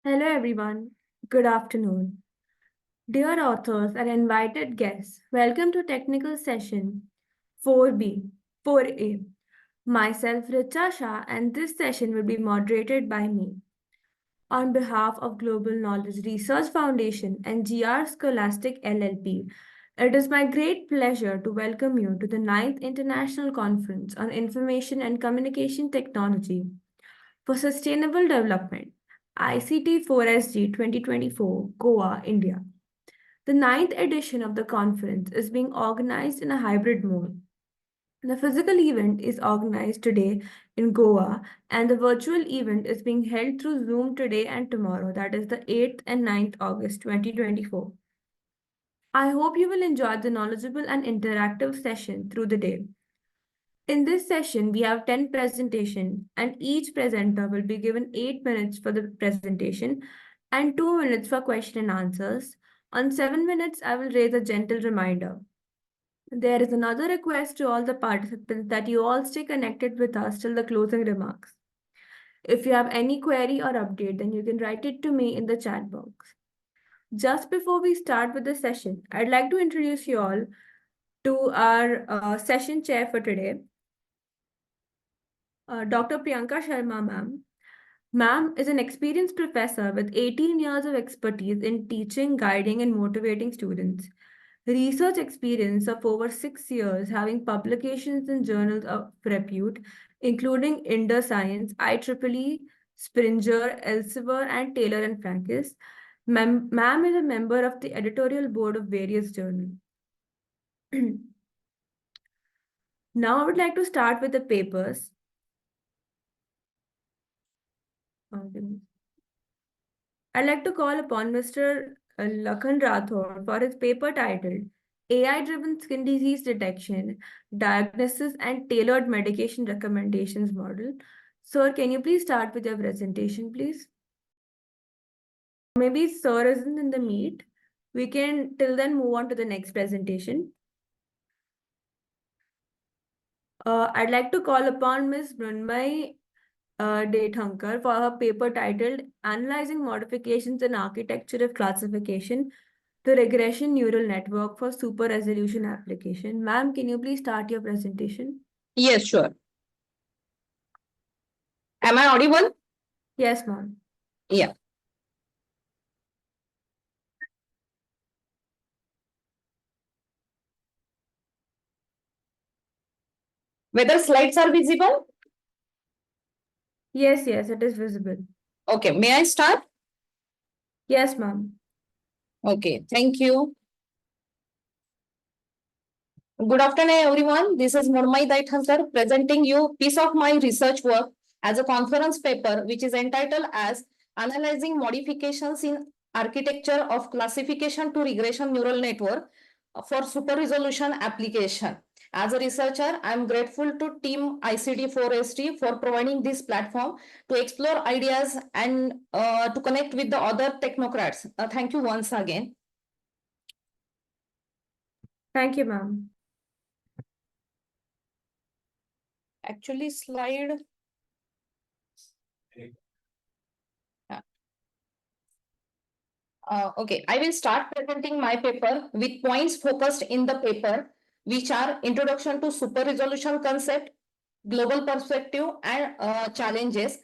Hello, everyone. Good afternoon. Dear authors and invited guests, welcome to Technical Session 4B, 4A. Myself, Richa Shah, and this session will be moderated by me. On behalf of Global Knowledge Research Foundation and GR Scholastic LLP, it is my great pleasure to welcome you to the 9th International Conference on Information and Communication Technology for Sustainable Development, ICT4SD 2024, Goa, India. The ninth edition of the conference is being organized in a hybrid mode. The physical event is organized today in Goa, and the virtual event is being held through Zoom today and tomorrow, that is the 8th and 9th August 2024. I hope you will enjoy the knowledgeable and interactive session through the day. In this session, we have 10 presentations, and each presenter will be given 8 minutes for the presentation and 2 minutes for question and answers. On 7 minutes, I will raise a gentle reminder. There is another request to all the participants that you all stay connected with us till the closing remarks. If you have any query or update, then you can write it to me in the chat box. Just before we start with the session, I'd like to introduce you all to our session chair for today, Dr. Priyanka Sharma, ma'am. Ma'am is an experienced professor with 18 years of expertise in teaching, guiding, and motivating students. Research experience of over 6 years, having publications in journals of repute, including Inder Science, IEEE, Springer, Elsevier, and Taylor and Francis. Ma'am is a member of the editorial board of various journals. Now I would like to start with the papers. I'd like to call upon Mr. Lakhan Rathod for his paper titled AI-driven skin disease detection, diagnosis and tailored medication recommendations model. Sir, can you please start with your presentation, please? Maybe sir isn't in the meet. We can till then move on to the next presentation. I'd like to call upon Ms. Brunmai Dethankar for her paper titled Analyzing Modifications in Architecture of Classification, the Regression Neural Network for Super Resolution Application. Ma'am, can you please start your presentation? Yes, sure. Am I audible? Yes, ma'am. Yeah. Whether slides are visible? Yes, it is visible. Okay, may I start? Yes, ma'am. Okay, thank you. Good afternoon, everyone. This is Murmai Daithankar presenting you piece of my research work as a conference paper, which is entitled as Analyzing Modifications in Architecture of Classification to Regression Neural Network for Super Resolution Application. As a researcher, I am grateful to team ICT4SD for providing this platform to explore ideas and to connect with the other technocrats. Thank you once again. Thank you, ma'am. Actually, slide. Okay, I will start presenting my paper with points focused in the paper, which are introduction to super resolution concept, global perspective and challenges,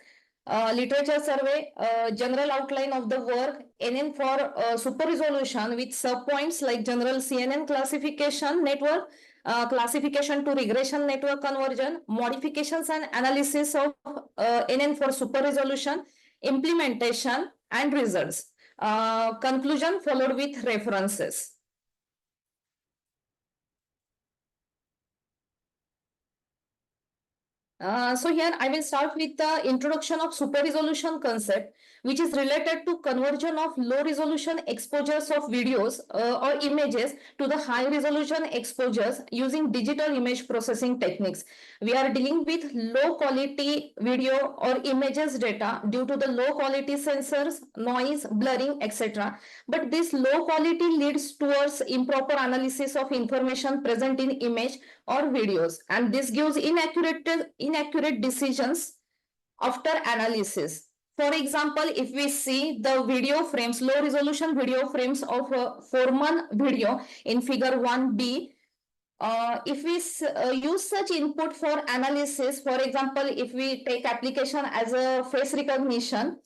literature survey, general outline of the work, NN for super resolution with subpoints like general CNN classification network, classification to regression network conversion, modifications and analysis of NN for super resolution, implementation and results. Conclusion followed with references. So here I will start with the introduction of super resolution concept, which is related to conversion of low resolution exposures of videos or images to the high resolution exposures using digital image processing techniques. We are dealing with low quality video or images data due to the low quality sensors, noise, blurring, etc. But this low quality leads towards improper analysis of information present in image or videos, and this gives inaccurate decisions after analysis. For example, if we see the video frames, low resolution video frames of a Foreman video in figure 1B, if we use such input for analysis, for example, if we take application as a face recognition,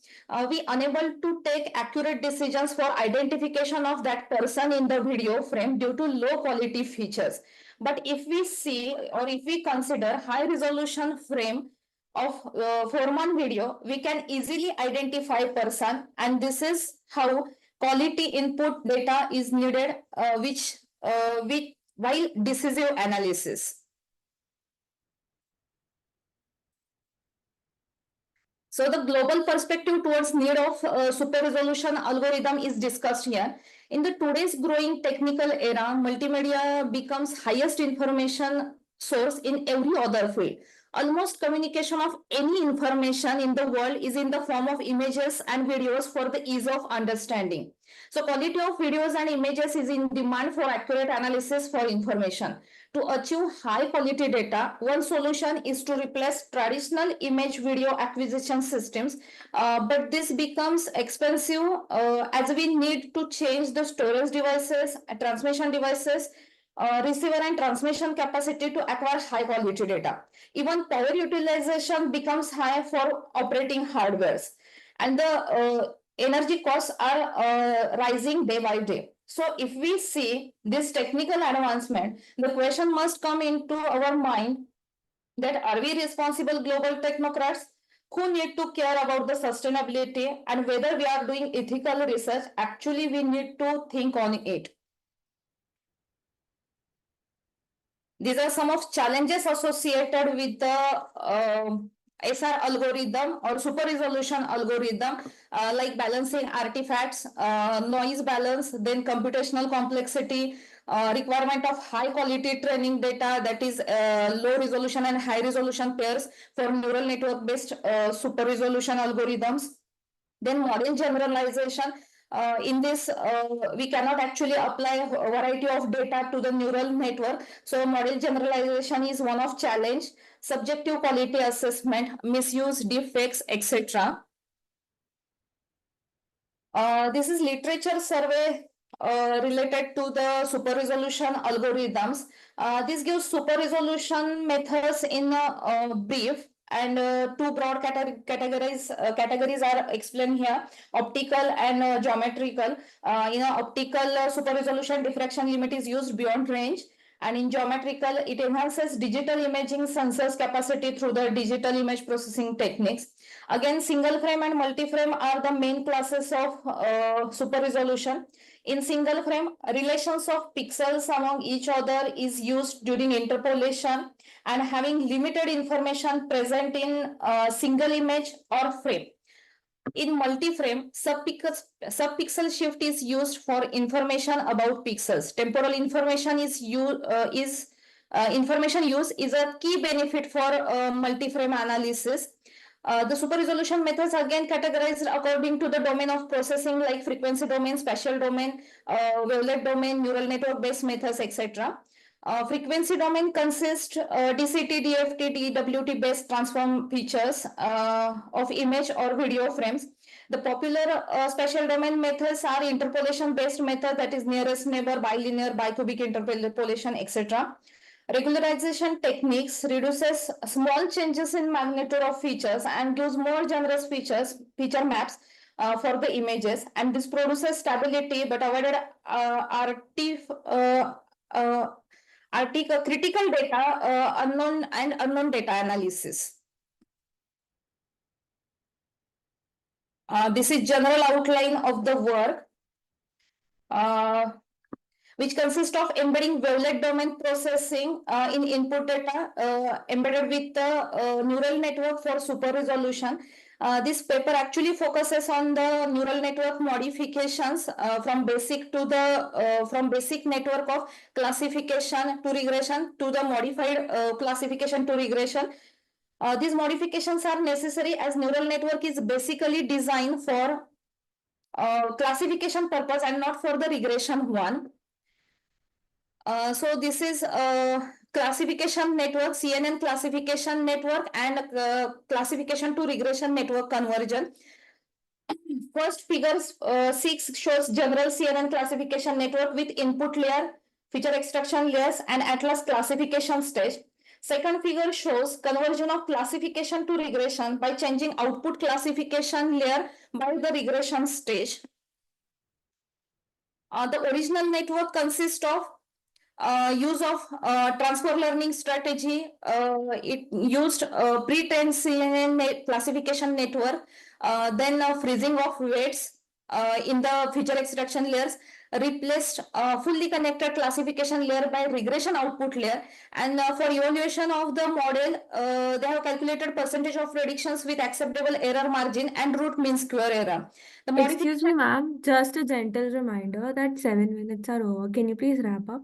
we unable to take accurate decisions for identification of that person in the video frame due to low quality features. But if we see or if we consider high resolution frame of Foreman video, we can easily identify person, and this is how quality input data is needed, which while decisive analysis. So the global perspective towards need of super resolution algorithm is discussed here. In the today's growing technical era, multimedia becomes highest information source in every other field. Almost communication of any information in the world is in the form of images and videos for the ease of understanding. So quality of videos and images is in demand for accurate analysis for information. To achieve high quality data, one solution is to replace traditional image video acquisition systems, but this becomes expensive as we need to change the storage devices, transmission devices, receiver and transmission capacity to acquire high quality data. Even power utilization becomes high for operating hardwares, and the energy costs are rising day by day. So if we see this technical advancement, the question must come into our mind that are we responsible global technocrats who need to care about the sustainability, and whether we are doing ethical research, actually we need to think on it. These are some of challenges associated with the SR algorithm or super resolution algorithm, like balancing artifacts, noise balance, then computational complexity, requirement of high quality training data, that is low resolution and high resolution pairs for neural network based super resolution algorithms. Then model generalization. In this, we cannot actually apply a variety of data to the neural network. So model generalization is one of challenge, subjective quality assessment, misuse, defects, etc. This is literature survey related to the super resolution algorithms. This gives super resolution methods in a brief, and two broad categories are explained here: optical and geometrical. In optical, super resolution diffraction limit is used beyond range, and in geometrical, it enhances digital imaging sensors capacity through the digital image processing techniques. Again, single frame and multi-frame are the main classes of super resolution. In single frame, relations of pixels among each other is used during interpolation, and having limited information present in a single image or frame. In multi-frame, subpixel shift is used for information about pixels. Temporal information information use is a key benefit for multi-frame analysis. The super resolution methods again categorized according to the domain of processing, like frequency domain, spatial domain, wavelet domain, neural network based methods, etc. Frequency domain consists DCT, DFT, DWT based transform features of image or video frames. The popular spatial domain methods are interpolation based method, that is nearest neighbor, bilinear, bicubic interpolation, etc. Regularization techniques reduces small changes in magnitude of features and gives more generous feature maps for the images, and this produces stability but avoided critical data, unknown data analysis. This is general outline of the work, which consists of embedding wavelet domain processing in input data embedded with the neural network for super resolution. This paper actually focuses on the neural network modifications from basic network of classification to regression to the modified classification to regression. These modifications are necessary as neural network is basically designed for classification purpose and not for the regression one. So this is classification network, CNN classification network, and classification to regression network conversion. First figure 6 shows general CNN classification network with input layer, feature extraction layers, and atlas classification stage. Second figure shows conversion of classification to regression by changing output classification layer by the regression stage. The original network consists of use of transfer learning strategy. It used pre-trained CNN classification network, then freezing of weights in the feature extraction layers, replaced fully connected classification layer by regression output layer, and for evaluation of the model, they have calculated percentage of predictions with acceptable error margin and root mean square error. The Excuse me, modification. ma'am. Just a gentle reminder that 7 minutes are over. Can you please wrap up?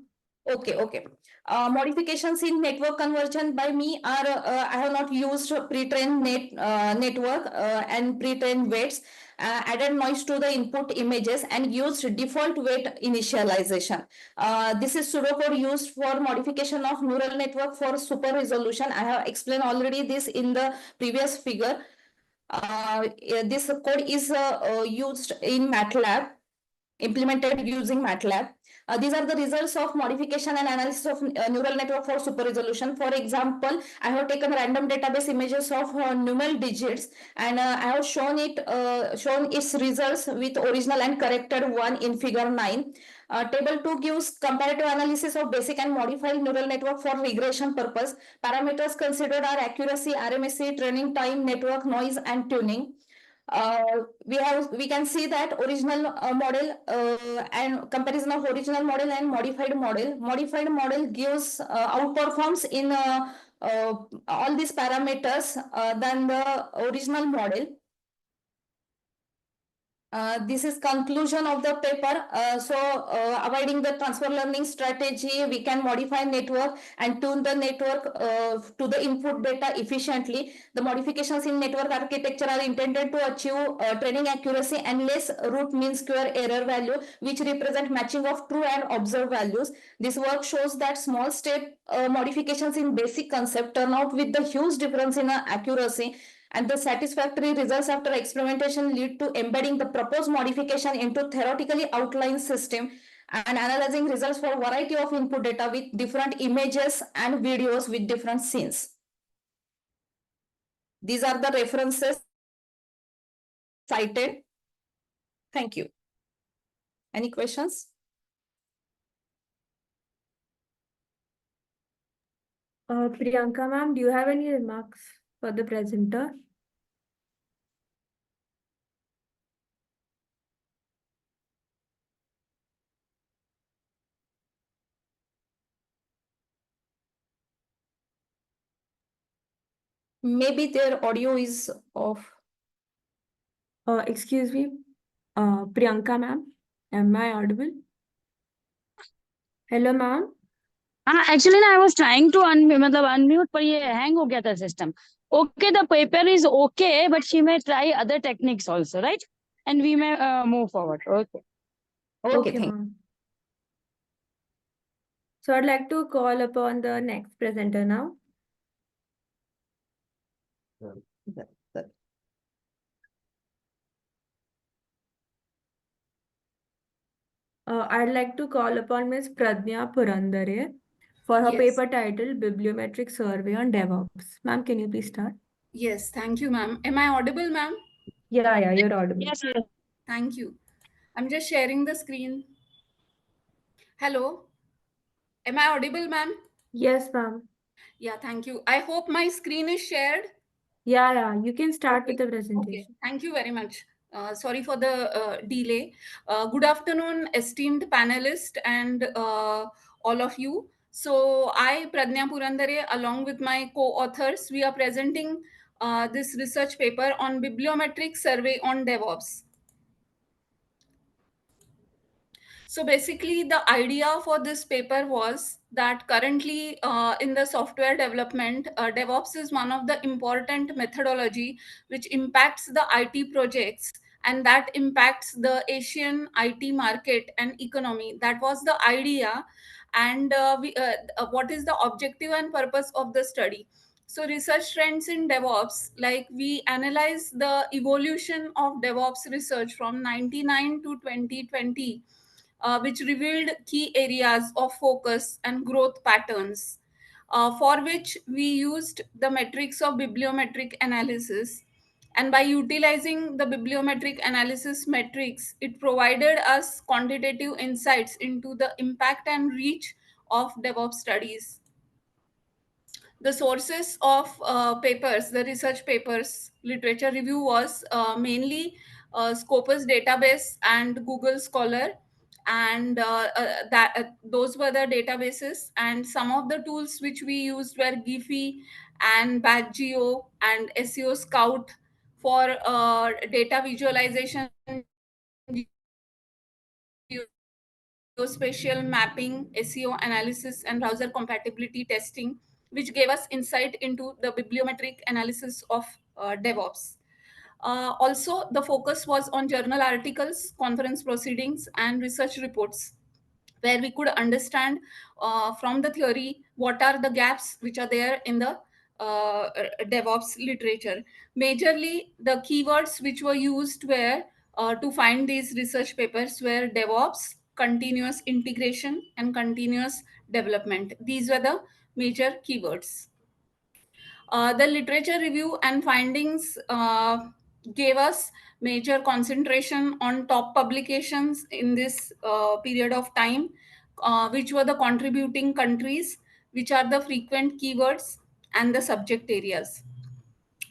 Okay. Modifications in network conversion by me are I have not used pre-trained network and pre-trained weights, added noise to the input images and used default weight initialization. This is pseudocode used for modification of neural network for super resolution. I have explained already this in the previous figure. This code is used in MATLAB, implemented using MATLAB. These are the results of modification and analysis of neural network for super resolution. For example, I have taken random database images of numeral digits and I have shown its results with original and corrected one in figure 9. Table 2 gives comparative analysis of basic and modified neural network for regression purpose. Parameters considered are accuracy, RMSE, training time, network noise, and tuning. We can see that original model and comparison of original model and modified model. Modified model gives outperforms in all these parameters than the original model. This is conclusion of the paper. Avoiding the transfer learning strategy, we can modify network and tune the network to the input data efficiently. The modifications in network architecture are intended to achieve training accuracy and less root mean square error value, which represent matching of true and observed values. This work shows that small step modifications in basic concept turn out with the huge difference in accuracy, and the satisfactory results after experimentation lead to embedding the proposed modification into theoretically outlined system and analyzing results for variety of input data with different images and videos with different scenes. These are the references cited. Thank you. Any questions? Priyanka, ma'am, do you have any remarks for the presenter? Maybe their audio is off. Excuse me, Priyanka, ma'am. Am I audible? Hello, ma'am. हाँ actually ना I was trying to मतलब unmute पर ये hang हो गया था system. Okay the paper is okay but she may try other techniques also right and we may move forward. Okay Okay, thank ma'am. So I'd like to call upon the next presenter now. you. I'd like to call upon Ms. Pradnya Purandare for her Yes. paper titled Bibliometric Survey on DevOps. Ma'am, can you please start? Yes, thank you, ma'am. Am I audible, ma'am? Yeah, you're audible. yes Thank you. I'm just sharing the screen. Hello. Am I audible, ma'am? Yes, ma'am. Yeah, thank you. I hope my screen is shared. Yeah, you can start with the Okay, presentation. thank you very much. Sorry for the delay. Good afternoon, esteemed panelists and all of you. So I, Pradnya Purandare, along with my co-authors, we are presenting this research paper on bibliometric survey on DevOps. So basically, the idea for this paper was that currently in the software development, DevOps is one of the important methodology which impacts the IT projects, and that impacts the Asian IT market and economy. That was the idea, and what is the objective and purpose of the study. So research trends in DevOps, like we analyze the evolution of DevOps research from 99 to 2020, which revealed key areas of focus and growth patterns, for which we used the metrics of bibliometric analysis. And by utilizing the bibliometric analysis metrics, it provided us quantitative insights into the impact and reach of DevOps studies. The sources of papers, the research papers, literature review was mainly Scopus database and Google Scholar, and those were the databases. And some of the tools which we used were Giphy and Batgeo and SEO Scout for data visualization, geospatial mapping, SEO analysis, and browser compatibility testing, which gave us insight into the bibliometric analysis of DevOps. Also, the focus was on journal articles, conference proceedings, and research reports, where we could understand from the theory what are the gaps which are there in the DevOps literature. Majorly, the keywords which were used were to find these research papers were DevOps, continuous integration, and continuous development. These were the major keywords. The literature review and findings gave us major concentration on top publications in this period of time, which were the contributing countries, which are the frequent keywords and the subject areas.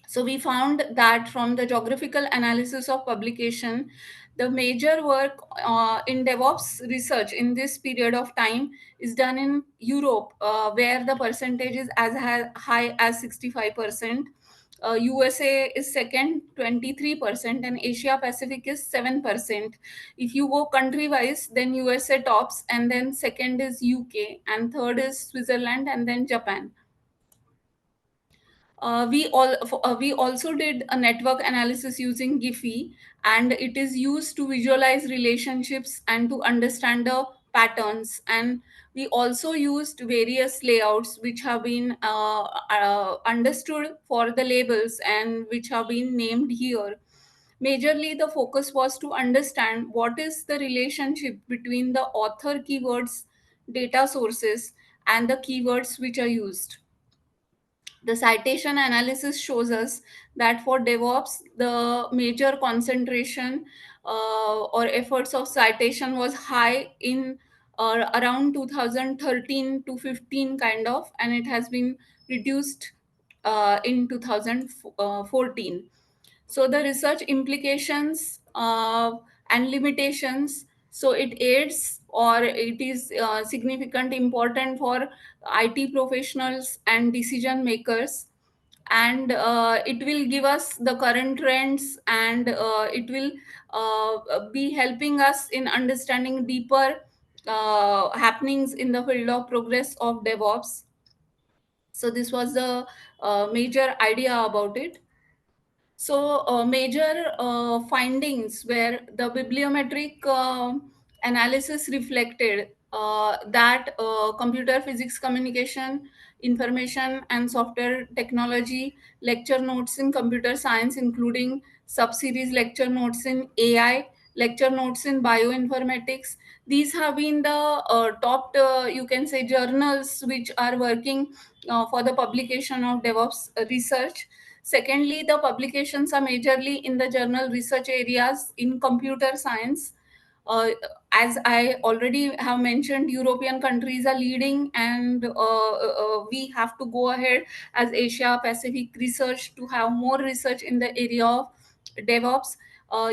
So we found that from the geographical analysis of publication, the major work in DevOps research in this period of time is done in Europe, where the percentage is as high as 65%. USA is second, 23%, and Asia Pacific is 7%. If you go country wise, then USA tops, and then second is UK, and third is Switzerland, and then Japan. We also did a network analysis using Giphy, and it is used to visualize relationships and to understand the patterns. And we also used various layouts which have been understood for the labels and which have been named here. Majorly, the focus was to understand what is the relationship between the author keywords, data sources, and the keywords which are used. The citation analysis shows us that for DevOps, the major concentration or efforts of citation was high in around 2013 to 15 kind of, and it has been reduced in 2014. So the research implications and limitations, so it aids or it is significant important for IT professionals and decision makers, and it will give us the current trends, and it will be helping us in understanding deeper happenings in the field of progress of DevOps. So this was the major idea about it. So, major findings where the bibliometric analysis reflected that computer physics communication, information and software technology, lecture notes in computer science, including sub-series lecture notes in AI, lecture notes in bioinformatics. These have been the top, you can say, journals which are working for the publication of DevOps research. Secondly, the publications are majorly in the journal research areas in computer science. As I already have mentioned, European countries are leading, and we have to go ahead as Asia Pacific research to have more research in the area of DevOps.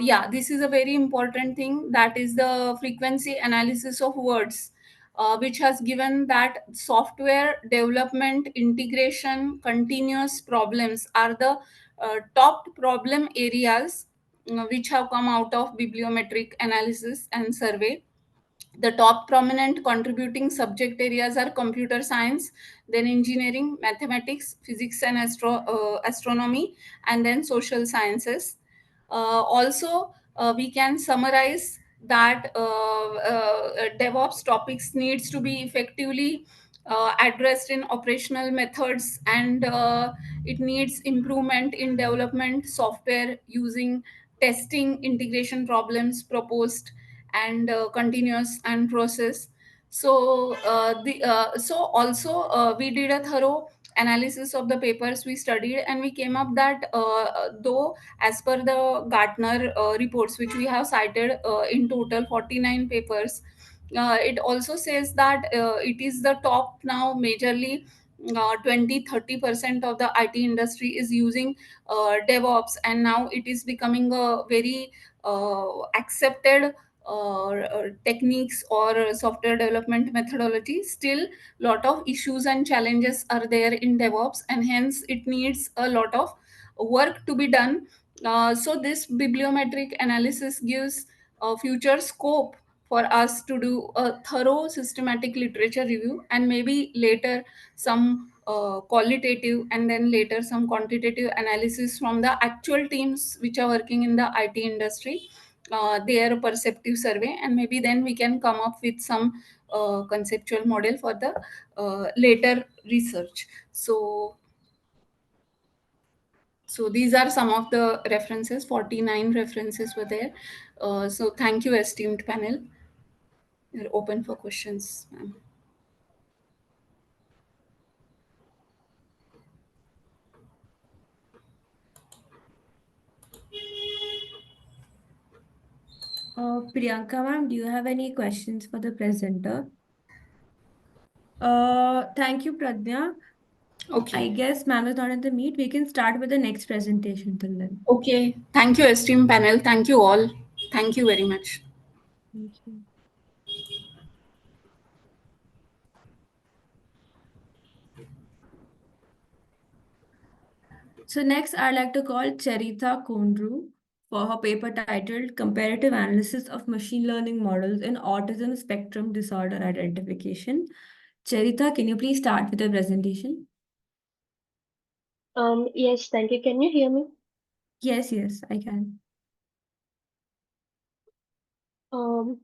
Yeah, this is a very important thing. That is the frequency analysis of words, which has given that software development, integration, continuous problems are the top problem areas which have come out of bibliometric analysis and survey. The top prominent contributing subject areas are computer science, then engineering, mathematics, physics and astronomy, and then social sciences. Also, we can summarize that DevOps topics needs to be effectively addressed in operational methods, and it needs improvement in development software using testing integration problems proposed, and continuous and process. So also we did a thorough analysis of the papers we studied, and we came up that though as per the Gartner reports, which we have cited in total 49 papers, it also says that it is the top now majorly 20-30% of the IT industry is using DevOps, and now it is becoming a very accepted techniques or software development methodology. Still lot of issues and challenges are there in DevOps, and hence it needs a lot of work to be done. So this bibliometric analysis gives future scope for us to do a thorough systematic literature review, and maybe later some qualitative and then later some quantitative analysis from the actual teams which are working in the IT industry, their perceptive survey, and maybe then we can come up with some conceptual model for the later research. So these are some of the references. 49 references were there. So thank you, esteemed panel. We're open for questions, ma'am. Priyanka ma'am, do you have any questions for the presenter? Thank you, Pradnya. Okay. I guess ma'am is not in the meet. We can start with the next presentation till then. Okay. Thank you, esteemed panel. Thank you all. Thank you very much. Thank you. So next, I'd like to call Charita Kondru for her paper titled Comparative Analysis of Machine Learning Models in Autism Spectrum Disorder Identification. Charita, can you please start with the presentation? Yes, thank you. Can you hear me? Yes, I can. Um,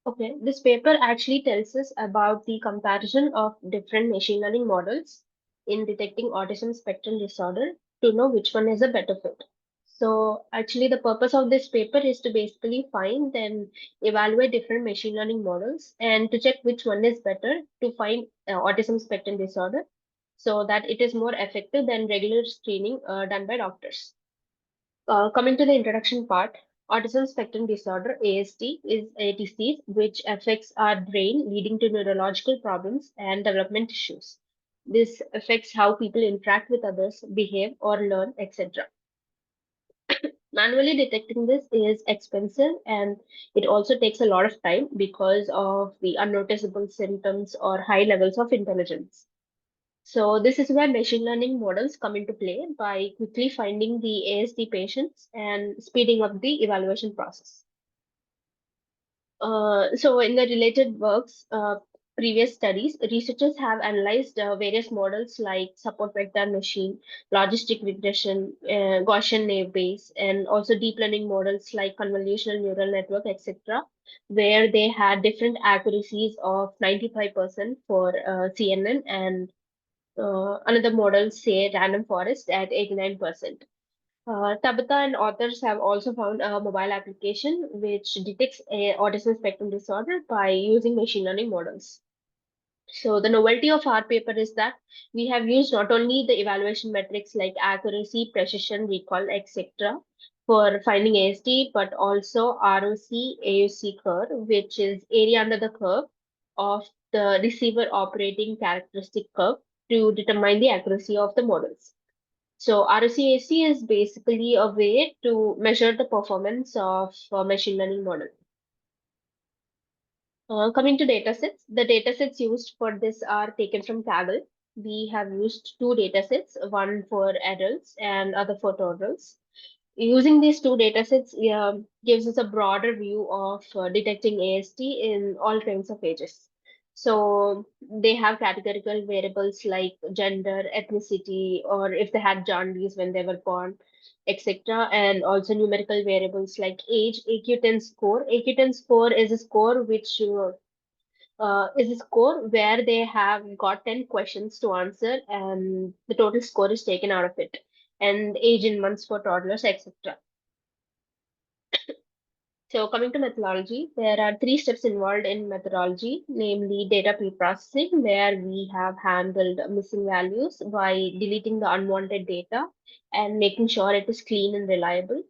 okay, this paper actually tells us about the comparison of different machine learning models in detecting autism spectrum disorder to know which one is a better fit. So actually the purpose of this paper is to basically find and evaluate different machine learning models and to check which one is better to find autism spectrum disorder so that it is more effective than regular screening done by doctors. Coming to the introduction part, autism spectrum disorder (ASD) is a disease which affects our brain, leading to neurological problems and development issues. This affects how people interact with others, behave, or learn, etc. Manually detecting this is expensive and it also takes a lot of time because of the unnoticeable symptoms or high levels of intelligence. So this is where machine learning models come into play by quickly finding the ASD patients and speeding up the evaluation process. So in the related works, previous studies, researchers have analyzed various models like support vector machine, logistic regression, Gaussian naive Bayes, and also deep learning models like convolutional neural network, etc., where they had different accuracies of 95% for CNN and another model, say random forest at 89%. Tabitha and authors have also found a mobile application which detects a autism spectrum disorder by using machine learning models. So the novelty of our paper is that we have used not only the evaluation metrics like accuracy, precision, recall, etc. for finding ASD, but also ROC AUC curve, which is area under the curve of the receiver operating characteristic curve to determine the accuracy of the models. So ROCAC is basically a way to measure the performance of a machine learning model. Coming to datasets, the datasets used for this are taken from Kaggle. We have used two datasets, one for adults and other for toddlers. Using these two datasets gives us a broader view of detecting ASD in all kinds of ages. So they have categorical variables like gender, ethnicity, or if they had jaundice when they were born, etc. And also numerical variables like age, AQ10 score. AQ10 score is a score which is a score where they have got 10 questions to answer and the total score is taken out of it, and age in months for toddlers, etc. So coming to methodology, there are three steps involved in methodology, namely data pre-processing, where we have handled missing values by deleting the unwanted data and making sure it is clean and reliable.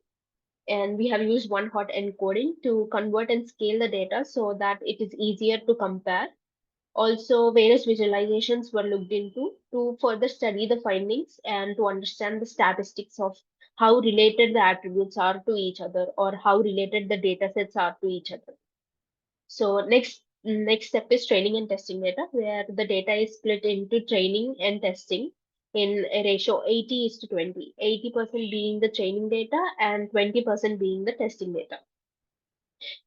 And we have used one hot encoding to convert and scale the data so that it is easier to compare. Also, various visualizations were looked into to further study the findings and to understand the statistics of how related the attributes are to each other or how related the data sets are to each other. So next step is training and testing data, where the data is split into training and testing in a ratio 80 is to 20, 80% being the training data and 20% being the testing data.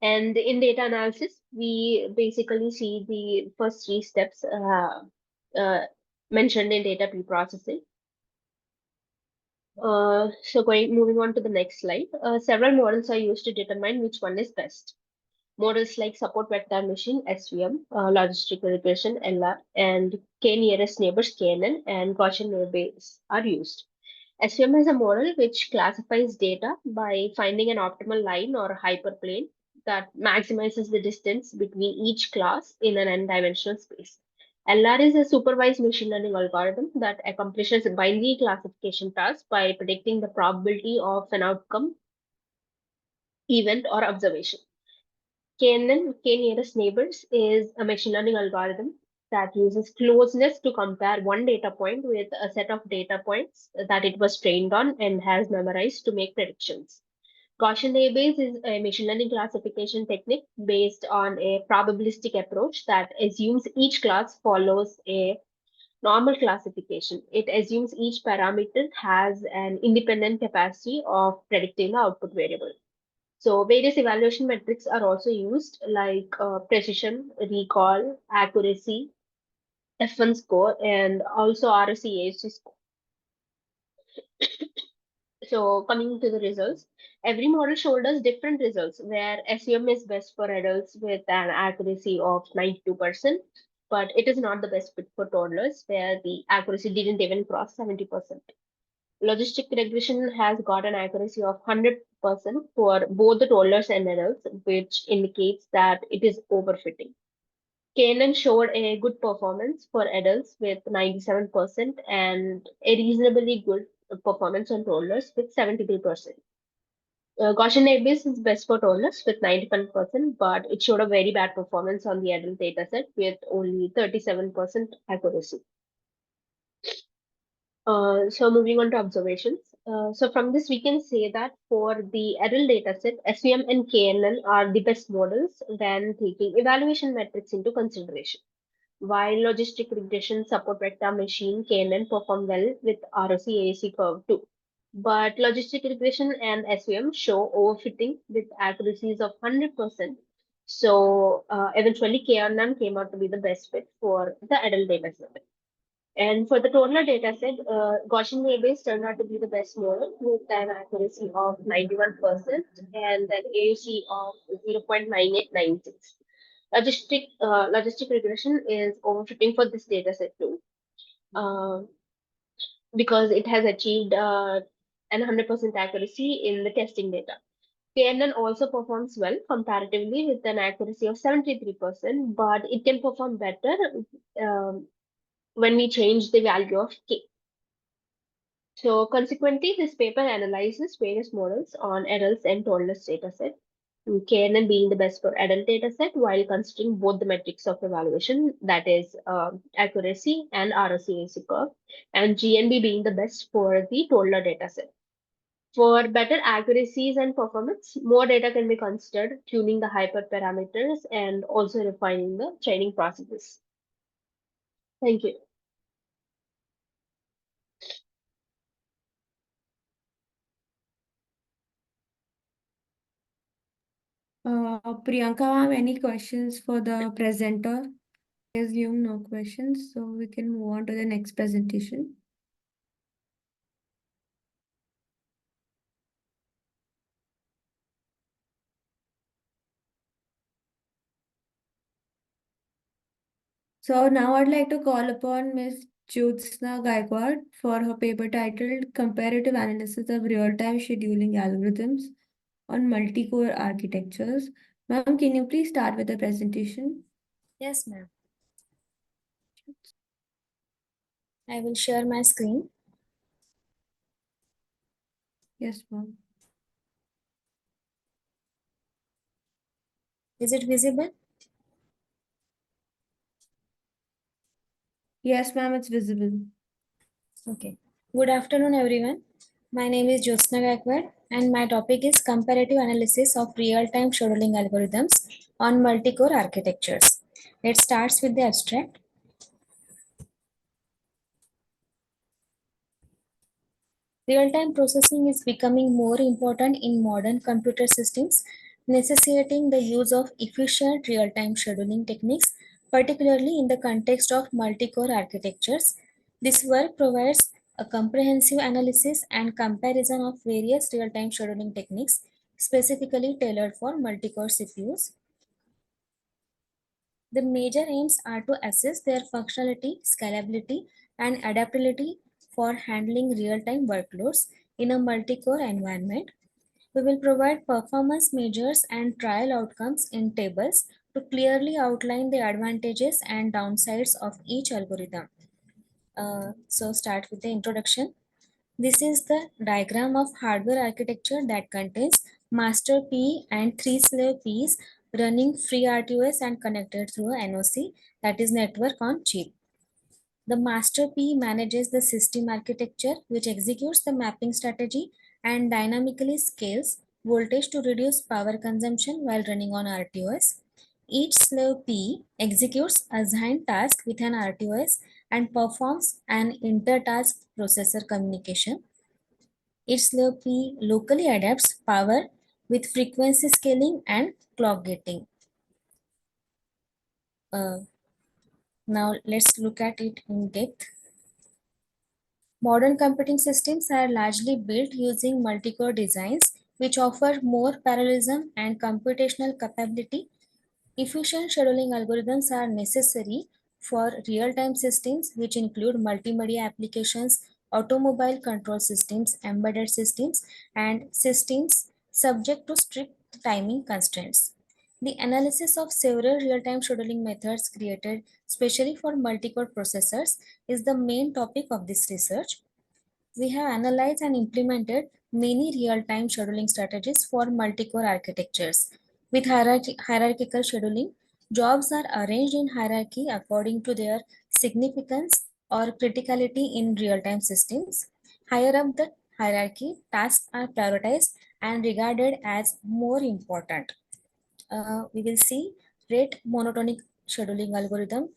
And in data analysis, we basically see the first three steps uh, mentioned in data preprocessing. Moving on to the next slide. Several models are used to determine which one is best. Models like support vector machine (SVM), logistic regression (LR), and k-nearest neighbors (KNN) and Gaussian neighbor Bayes are used. SVM is a model which classifies data by finding an optimal line or hyperplane that maximizes the distance between each class in an n-dimensional space. LR is a supervised machine learning algorithm that accomplishes a binary classification task by predicting the probability of an outcome, event, or observation. KNN, k-nearest neighbors, is a machine learning algorithm that uses closeness to compare one data point with a set of data points that it was trained on and has memorized to make predictions. Gaussian database is a machine learning classification technique based on a probabilistic approach that assumes each class follows a normal classification. It assumes each parameter has an independent capacity of predicting the output variable. So various evaluation metrics are also used like precision, recall, accuracy, F1 score, and also RSEAC score. So coming to the results, every model showed us different results where SEM is best for adults with an accuracy of 92%, but it is not the best fit for toddlers where the accuracy didn't even cross 70%. Logistic regression has got an accuracy of 100% for both the toddlers and adults, which indicates that it is overfitting. Kanan showed a good performance for adults with 97% and a reasonably good performance on toddlers with 73%. Gaussian Abyss is best for toddlers with 91%, but it showed a very bad performance on the adult dataset with only 37% accuracy. So moving on to observations. So from this, we can say that for the adult dataset, SVM and KNN are the best models when taking evaluation metrics into consideration. While logistic regression support vector machine KNN perform well with ROC AAC curve too. But logistic regression and SVM show overfitting with accuracies of 100%. So eventually KNN came out to be the best fit for the adult dataset. And for the toddler dataset, Gaussian database turned out to be the best model with an accuracy of 91% and an AUC of 0.9896. Logistic regression is overfitting for this dataset too, uh, because it has achieved an 100% accuracy in the testing data. KNN also performs well comparatively with an accuracy of 73%, but it can perform better um, when we change the value of K. So consequently, this paper analyzes various models on adults and toddlers dataset, KNN being the best for adult dataset while considering both the metrics of evaluation, that is accuracy and ROCAC curve, and GNB being the best for the toddler dataset. For better accuracies and performance, more data can be considered, tuning the hyperparameters and also refining the training processes. Thank you. Priyanka, ma'am, any questions for the presenter? I assume no questions, so we can move on to the next presentation. So now I'd like to call upon Ms. Jyotsna Gaikwad for her paper titled Comparative Analysis of Real-Time Scheduling Algorithms on Multi-Core Architectures. Ma'am, can you please start with the presentation? Yes, ma'am. I will share my screen. Yes, ma'am. Is it visible? Yes, ma'am, it's visible. Okay. Good afternoon, everyone. My name is Jyotsna Gaikwad, and my topic is comparative analysis of real-time scheduling algorithms on multi-core architectures. It starts with the abstract. Real-time processing is becoming more important in modern computer systems, necessitating the use of efficient real-time scheduling techniques, particularly in the context of multi-core architectures. This work provides a comprehensive analysis and comparison of various real-time scheduling techniques specifically tailored for multi-core CPUs. The major aims are to assess their functionality, scalability, and adaptability for handling real-time workloads in a multi-core environment. We will provide performance measures and trial outcomes in tables to clearly outline the advantages and downsides of each algorithm. So start with the introduction. This is the diagram of hardware architecture that contains master P and 3 slave Ps running free RTOS and connected through a NOC, that is network on chip. The master P manages the system architecture, which executes the mapping strategy and dynamically scales voltage to reduce power consumption while running on RTOS. Each slave P executes assigned task with an RTOS and performs an inter-task processor communication. Each slave P locally adapts power with frequency scaling and clock gating. Now let's look at it in depth. Modern computing systems are largely built using multi-core designs, which offer more parallelism and computational capability. Efficient scheduling algorithms are necessary for real-time systems, which include multimedia applications, automobile control systems, embedded systems, and systems subject to strict timing constraints. The analysis of several real-time scheduling methods created specially for multi-core processors is the main topic of this research. We have analyzed and implemented many real-time scheduling strategies for multi-core architectures. With hierarchical scheduling, jobs are arranged in hierarchy according to their significance or criticality in real-time systems. Higher up the hierarchy, tasks are prioritized and regarded as more important. We will see rate monotonic scheduling algorithm.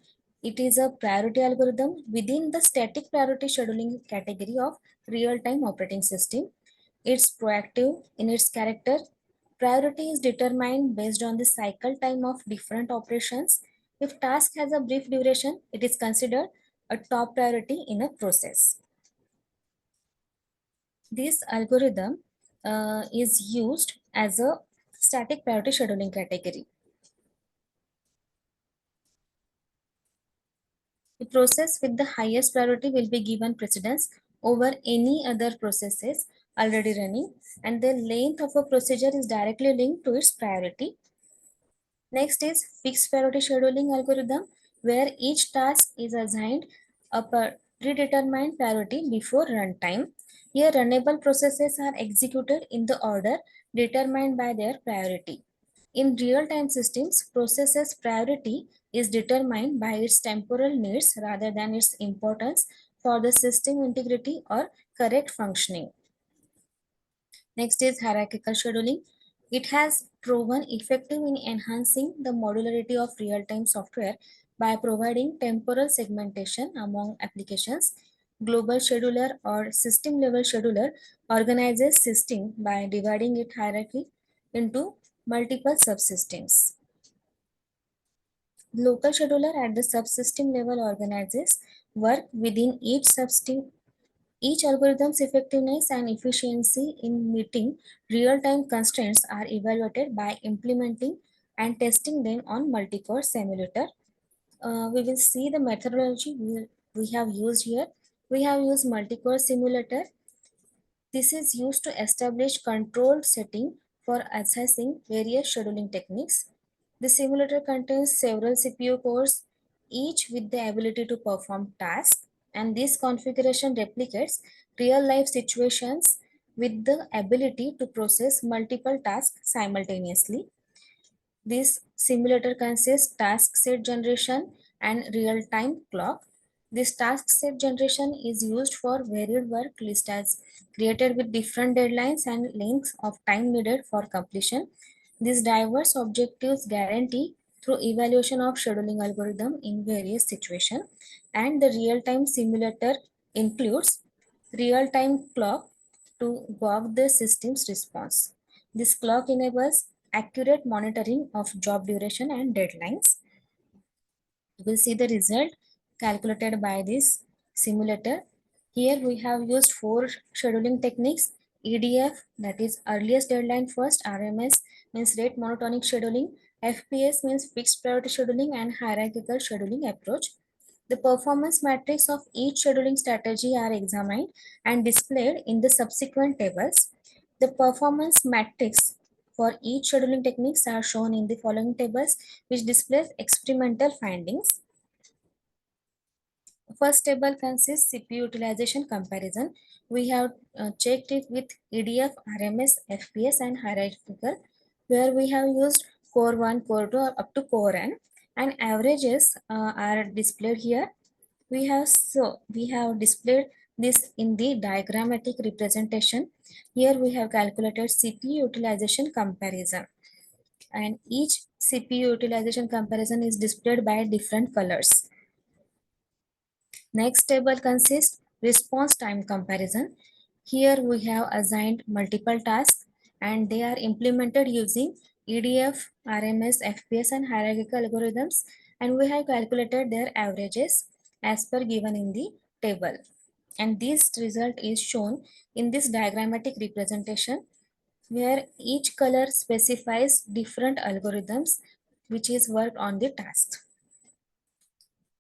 It is a priority algorithm within the static priority scheduling category of real-time operating system. It's proactive in its character. Priority is determined based on the cycle time of different operations. If task has a brief duration, it is considered a top priority in a process. This algorithm is used as a static priority scheduling category. The process with the highest priority will be given precedence over any other processes already running, and the length of a procedure is directly linked to its priority. Next is fixed priority scheduling algorithm, where each task is assigned a predetermined priority before runtime. Here, runnable processes are executed in the order determined by their priority. In real-time systems, processes priority is determined by its temporal needs rather than its importance for the system integrity or correct functioning. Next is hierarchical scheduling. It has proven effective in enhancing the modularity of real-time software by providing temporal segmentation among applications. Global scheduler or system level scheduler organizes system by dividing its hierarchy into multiple subsystems. Local scheduler at the subsystem level organizes work within each subsystem. Each algorithm's effectiveness and efficiency in meeting real-time constraints are evaluated by implementing and testing them on multi-core simulator. we will see the methodology we have used here. We have used multi-core simulator. This is used to establish control setting for assessing various scheduling techniques. The simulator contains several CPU cores, each with the ability to perform tasks, and this configuration replicates real-life situations with the ability to process multiple tasks simultaneously. This simulator consists task set generation and real-time clock. This task set generation is used for varied work list as created with different deadlines and lengths of time needed for completion. These diverse objectives guarantee through evaluation of scheduling algorithm in various situations, and the real-time simulator includes real-time clock to gauge the system's response. This clock enables accurate monitoring of job duration and deadlines. You will see the result calculated by this simulator. Here we have used 4 scheduling techniques: EDF, that is earliest deadline first, RMS means rate monotonic scheduling, FPS means fixed priority scheduling, and hierarchical scheduling approach. The performance metrics of each scheduling strategy are examined and displayed in the subsequent tables. The performance metrics for each scheduling techniques are shown in the following tables, which displays experimental findings. First table consists CPU utilization comparison. We have checked it with EDF, RMS, FPS, and hierarchical, where we have used core 1, core 2, up to core n, and averages are displayed here. We have displayed this in the diagrammatic representation. Here we have calculated CPU utilization comparison, and each CPU utilization comparison is displayed by different colors. Next table consists response time comparison. Here we have assigned multiple tasks and they are implemented using EDF, RMS, FPS, and hierarchical algorithms, and we have calculated their averages as per given in the table. And this result is shown in this diagrammatic representation, where each color specifies different algorithms which is worked on the task.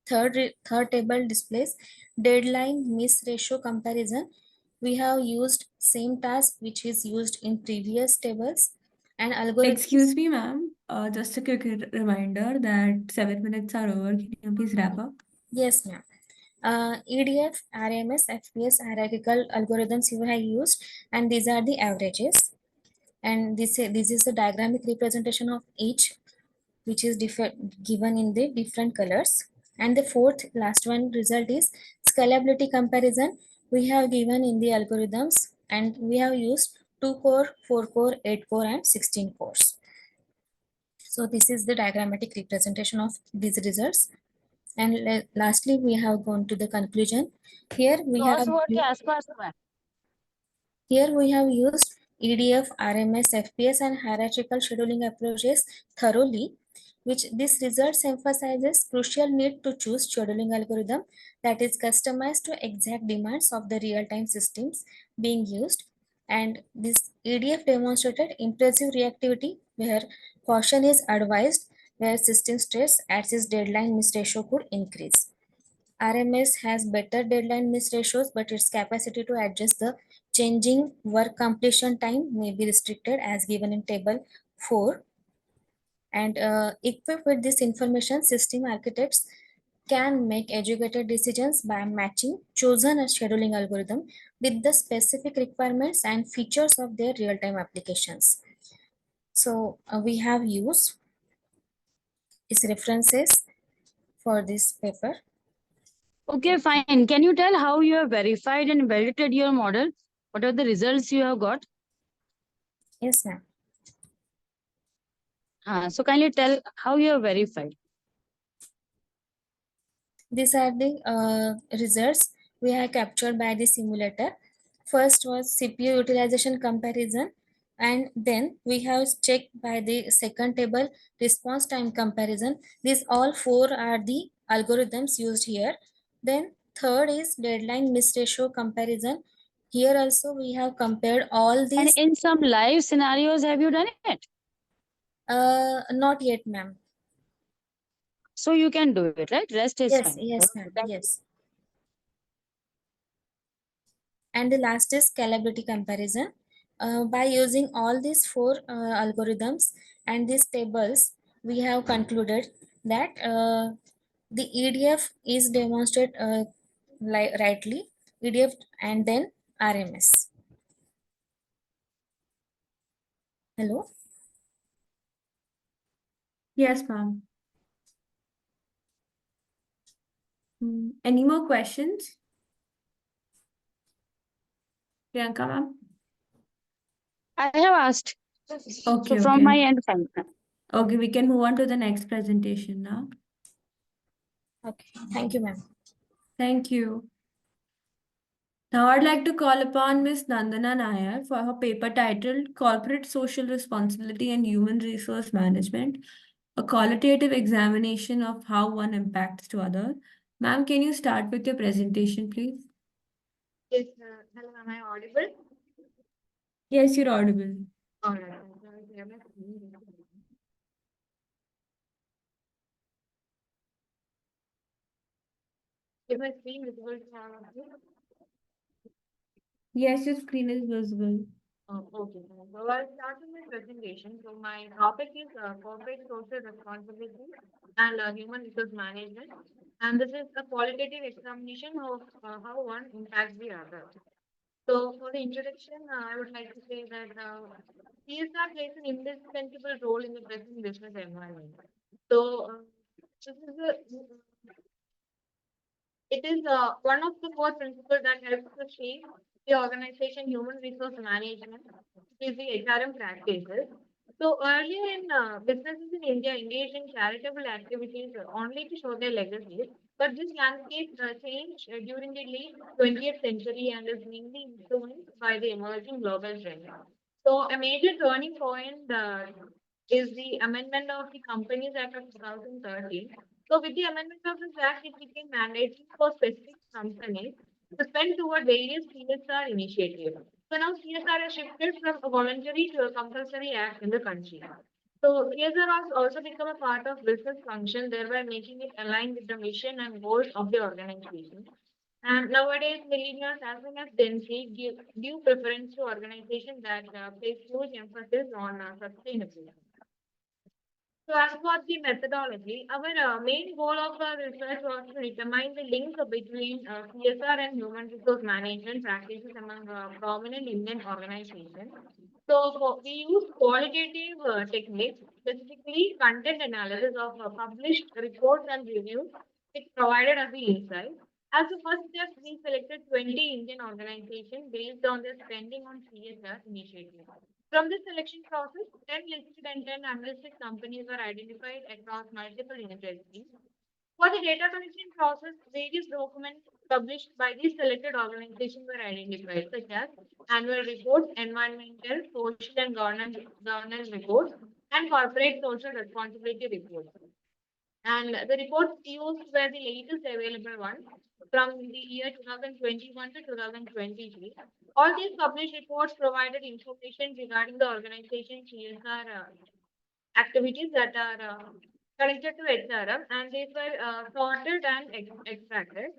Third table displays deadline miss ratio comparison. We have used same task which is used in previous tables, and algorithms. Excuse me, ma'am. Just a quick reminder that 7 minutes are over. Can you please wrap up? Yes, ma'am. EDF, RMS, FPS hierarchical algorithms you have used, and these are the averages. And this is the diagrammatic representation of each, which is given in the different colors. And the fourth last one result is scalability comparison. We have given in the algorithms, and we have used 2 core, 4 core, 8 core, and 16 cores. So this is the diagrammatic representation of these results. And lastly, we have gone to the conclusion. Here we have used EDF, RMS, FPS, and hierarchical scheduling approaches thoroughly, which this results emphasizes crucial need to choose scheduling algorithm that is customized to exact demands of the real-time systems being used. And this EDF demonstrated impressive reactivity where caution is advised, where system stress at its deadline miss ratio could increase. RMS has better deadline miss ratios, but its capacity to adjust the changing work completion time may be restricted as given in table 4. And equipped with this information, system architects can make educated decisions by matching chosen scheduling algorithm with the specific requirements and features of their real-time applications. So we have used its references for this paper. Okay, fine. Can you tell how you have verified and validated your model? What are the results you have got? Yes, ma'am. So kindly tell how you have verified. These are the results we have captured by the simulator. First was CPU utilization comparison, and then we have checked by the second table response time comparison. These all 4 are the algorithms used here. Then third is deadline miss ratio comparison. Here also we have compared all these. And in some live scenarios, have you done it? Not yet, ma'am. So you can do it, right? Rest is Yes, fine. yes, ma'am. Yes. And the last is scalability comparison. By using all these four algorithms and these tables, we have concluded that the EDF is demonstrated rightly, EDF and then RMS. Hello? Yes, ma'am. Any more questions? Priyanka, ma'am? I have asked. So Okay, from my okay. end, fine. Okay, we can move on to the next presentation now. Okay, thank you, ma'am. Thank you. Now I'd like to call upon Ms. Nandana Nair for her paper titled Corporate Social Responsibility and Human Resource Management, a qualitative examination of how one impacts to other. Ma'am, can you start with your presentation, please? Yes, hello, am I audible? Yes, you're audible. All right. I'm sorry, I have my screen visible. Is my screen visible to all of you? Yes, your screen is visible. Okay. So I'll start with my presentation. So my topic is corporate social responsibility and human resource management. And this is a qualitative examination of how one impacts the other. So for the introduction, I would like to say that CSR plays an indispensable role in the present business environment. So this is a it is one of the core principles that helps to shape the organization human resource management, which is the HRM practices. So earlier in businesses in India engaged in charitable activities only to show their legacies, but this landscape changed during the late 20th century and is mainly influenced by the emerging global trend. So a major turning point is the amendment of the Companies Act of 2013. So with the amendment of this act, it became mandatory for specific companies to spend toward various CSR initiatives. So now CSR has shifted from a voluntary to a compulsory act in the country. So CSR has also become a part of business function, thereby making it align with the mission and goals of the organization. And nowadays, millennials as well as Gen Z give due preference to organizations that place huge emphasis on sustainability. So, as for the methodology, our main goal of our research was to determine the link between CSR and human resource management practices among prominent Indian organizations. So, we use qualitative techniques, specifically content analysis of published reports and reviews, which provided us the insight. As the first step, we selected 20 Indian organizations based on their spending on CSR initiatives. From this selection process, 10 listed and 10 unlisted companies were identified across multiple industries. For the data collection process, various documents published by these selected organizations were identified, such as annual reports, environmental, social, and governance reports, and corporate social responsibility reports. And the reports used were the latest available ones from the year 2021 to 2023. All these published reports provided information regarding the organization's CSR activities that are connected to HRM, and these were sorted and extracted.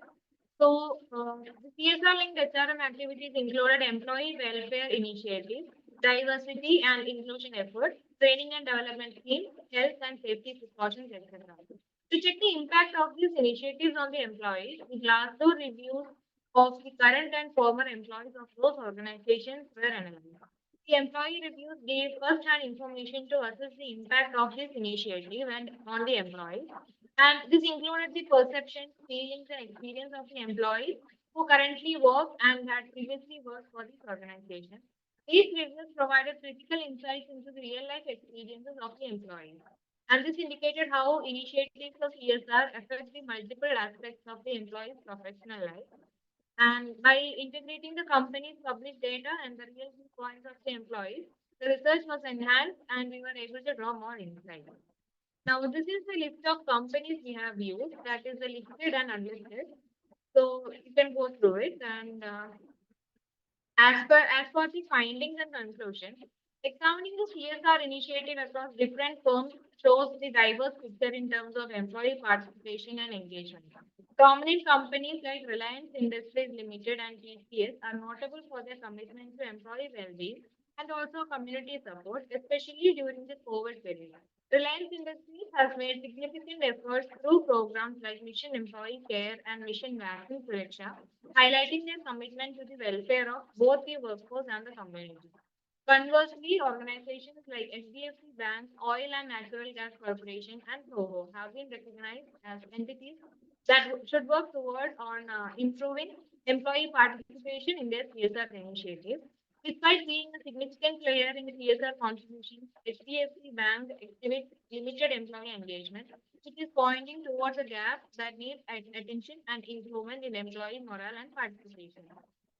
So, the CSR linked HRM activities included employee welfare initiatives, diversity and inclusion efforts, training and development schemes, health and safety precautions, etc. To check the impact of these initiatives on the employees, the Glassdoor reviews of the current and former employees of those organizations were analyzed. The employee reviews gave first-hand information to assess the impact of this initiative and on the employees, and this included the perceptions, feelings, and experience of the employees who currently work and had previously worked for this organization. These reviews provided critical insights into the real life experiences of the employees. And this indicated how initiatives of CSR affect the multiple aspects of the employee's professional life. And by integrating the company's published data and the real viewpoints of the employees, the research was enhanced and we were able to draw more insight. Now, this is the list of companies we have used, that is the listed and unlisted. So you can go through it. And as per the findings and conclusions, Examining the CSR initiative across different firms shows the diverse picture in terms of employee participation and engagement. Prominent companies like Reliance Industries Limited and TCS are notable for their commitment to employee well-being and also community support, especially during the COVID period. Reliance Industries has made significant efforts through programs like Mission Employee Care and Mission Vaccine Selection, highlighting their commitment to the welfare of both the workforce and the community. Conversely, organizations like HDFC Bank, Oil and Natural Gas Corporation, and Soho have been recognized as entities that should work toward on improving employee participation in their CSR initiatives. Despite being a significant player in CSR contributions, HDFC Bank exhibits limited employee engagement, which is pointing towards a gap that needs attention and improvement in employee morale and participation.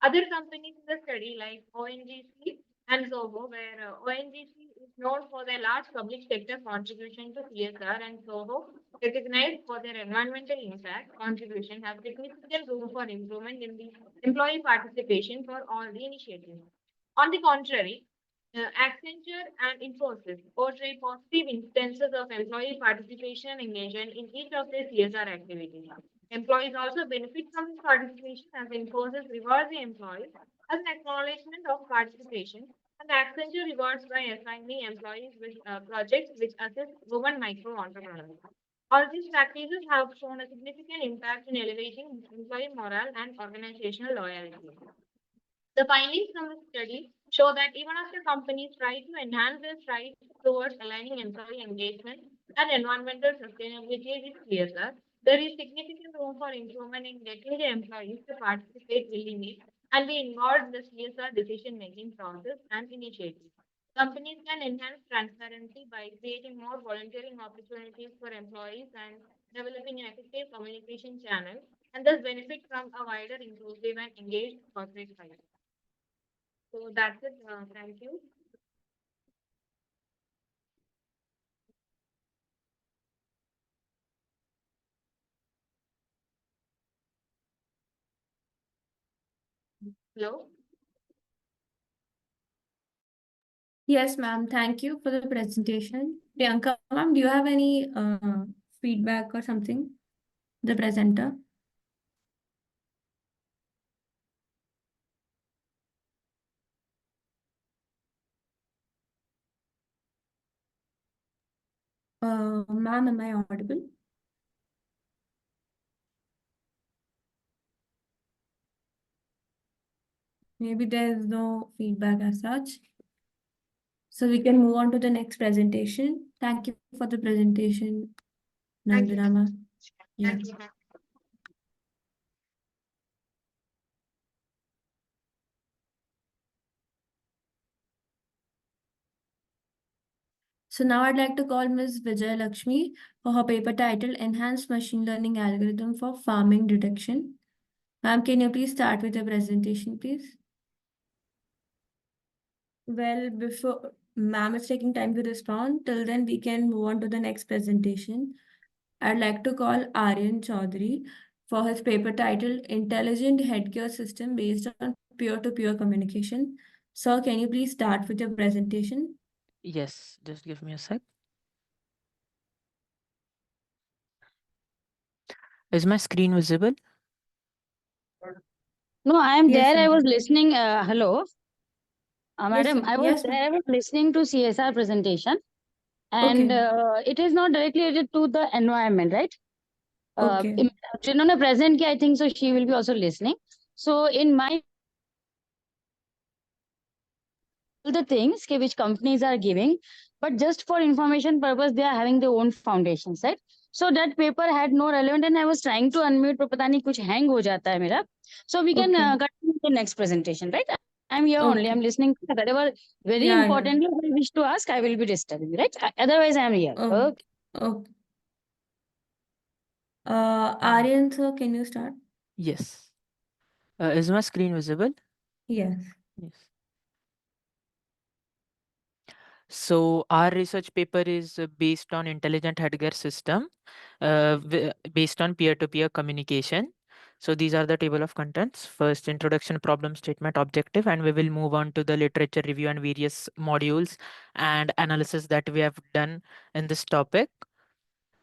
Other companies in the study, like ONGC and Zoho, where ONGC is known for their large public sector contribution to CSR, and Zoho, recognized for their environmental impact contribution, have significant room for improvement in the employee participation for all the initiatives. On the contrary, Accenture and Infosys portray positive instances of employee participation and engagement in each of their CSR activities. Employees also benefit from this participation as Infosys rewards the employees as an acknowledgement of participation, and Accenture rewards by assigning employees with projects which assist women micro entrepreneurs. All these practices have shown a significant impact in elevating employee morale and organizational loyalty. The findings from the study show that even after companies try to enhance their strides towards aligning employee engagement and environmental sustainability with CSR, there is significant room for improvement in getting the employees to participate willingly and be involved in the CSR decision making process and initiatives. Companies can enhance transparency by creating more volunteering opportunities for employees and developing an effective communication channel, and thus benefit from a wider, inclusive, and engaged corporate culture. So that's it. Thank you. Hello. Yes, ma'am. Thank you for the presentation. Priyanka, ma'am, do you have any feedback or something? The presenter. Ma'am, am I audible? Maybe there is no feedback as such. So we can move on to the next presentation. Thank you for the presentation, Thank you. Nandana ma'am. Yeah. Thank you. So now I'd like to call Ms. Vijay Lakshmi for her paper titled Enhanced Machine Learning Algorithm for Farming Detection. Ma'am, can you please start with the presentation, please? Well, before ma'am is taking time to respond, till then we can move on to the next presentation. I'd like to call Aryan Chaudhary for his paper titled Intelligent Healthcare System Based on Peer-to-Peer Communication. Sir, can you please start with your presentation? Yes, just give me a sec. Is my screen visible? No, I am Yes, there. I sir. was listening. Hello, Yes, madam. sir. I was Yes, there. ma'am. I was listening to CSR presentation, and Okay. it is not directly related to the environment, right? Okay. जिन्होंने present किया, I think so. She will be also listening. So in my all the things which companies are giving, but just for information purpose, they are having their own foundations, right? So that paper had no relevant, and I was trying to unmute, but पता नहीं कुछ hang हो जाता है मेरा. So we can Okay. continue the next presentation, right? I'm here only. Okay. I'm listening. Whatever very Yeah, yeah. importantly I wish to ask, I will be disturbing, right? Otherwise, I'm here. Oh, Okay. okay. Aryan, sir, can you start? Yes. Is my screen visible? Yes. Yes. So our research paper is based on intelligent healthcare system, based on peer-to-peer communication. So these are the table of contents. First, introduction, problem statement, objective, and we will move on to the literature review and various modules and analysis that we have done in this topic.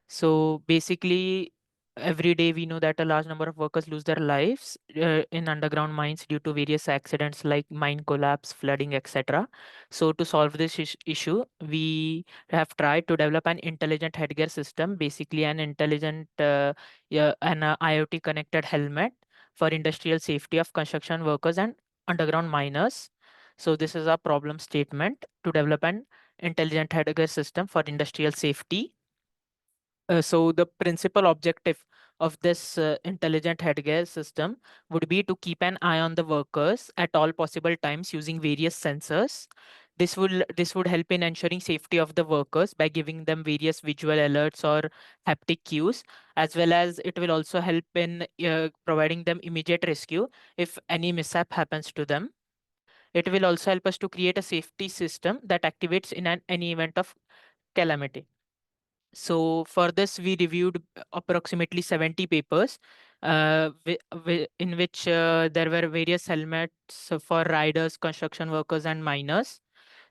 So basically, every day we know that a large number of workers lose their lives in underground mines due to various accidents like mine collapse, flooding, etc. So to solve this issue, we have tried to develop an intelligent headgear system, basically an intelligent an IoT connected helmet for industrial safety of construction workers and underground miners. So this is our problem statement: to develop an intelligent headgear system for industrial safety. So the principal objective of this intelligent headgear system would be to keep an eye on the workers at all possible times using various sensors. This would help in ensuring safety of the workers by giving them various visual alerts or haptic cues, as well as it will also help in providing them immediate rescue if any mishap happens to them. It will also help us to create a safety system that activates in any event of calamity. So for this, we reviewed approximately 70 papers, in which there were various helmets for riders, construction workers, and miners.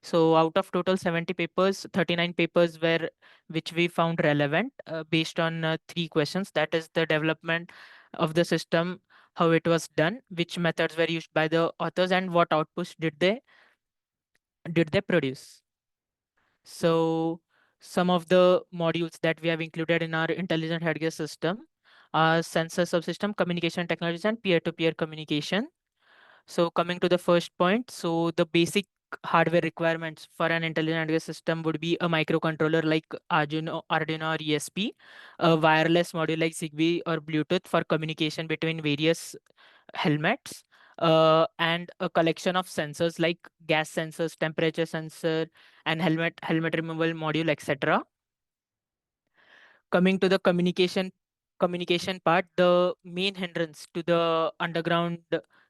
So out of total 70 papers, 39 papers were which we found relevant based on three questions. That is the development of the system, how it was done, which methods were used by the authors, and what outputs did they produce. So some of the modules that we have included in our intelligent headgear system are sensor subsystem, communication technologies, and peer-to-peer communication. So coming to the first point, so the basic hardware requirements for an intelligent headgear system would be a microcontroller like Arduino or ESP, a wireless module like Zigbee or Bluetooth for communication between various helmets, and a collection of sensors like gas sensors, temperature sensor, and helmet removal module, etc. Coming to the communication part, the main hindrance to the underground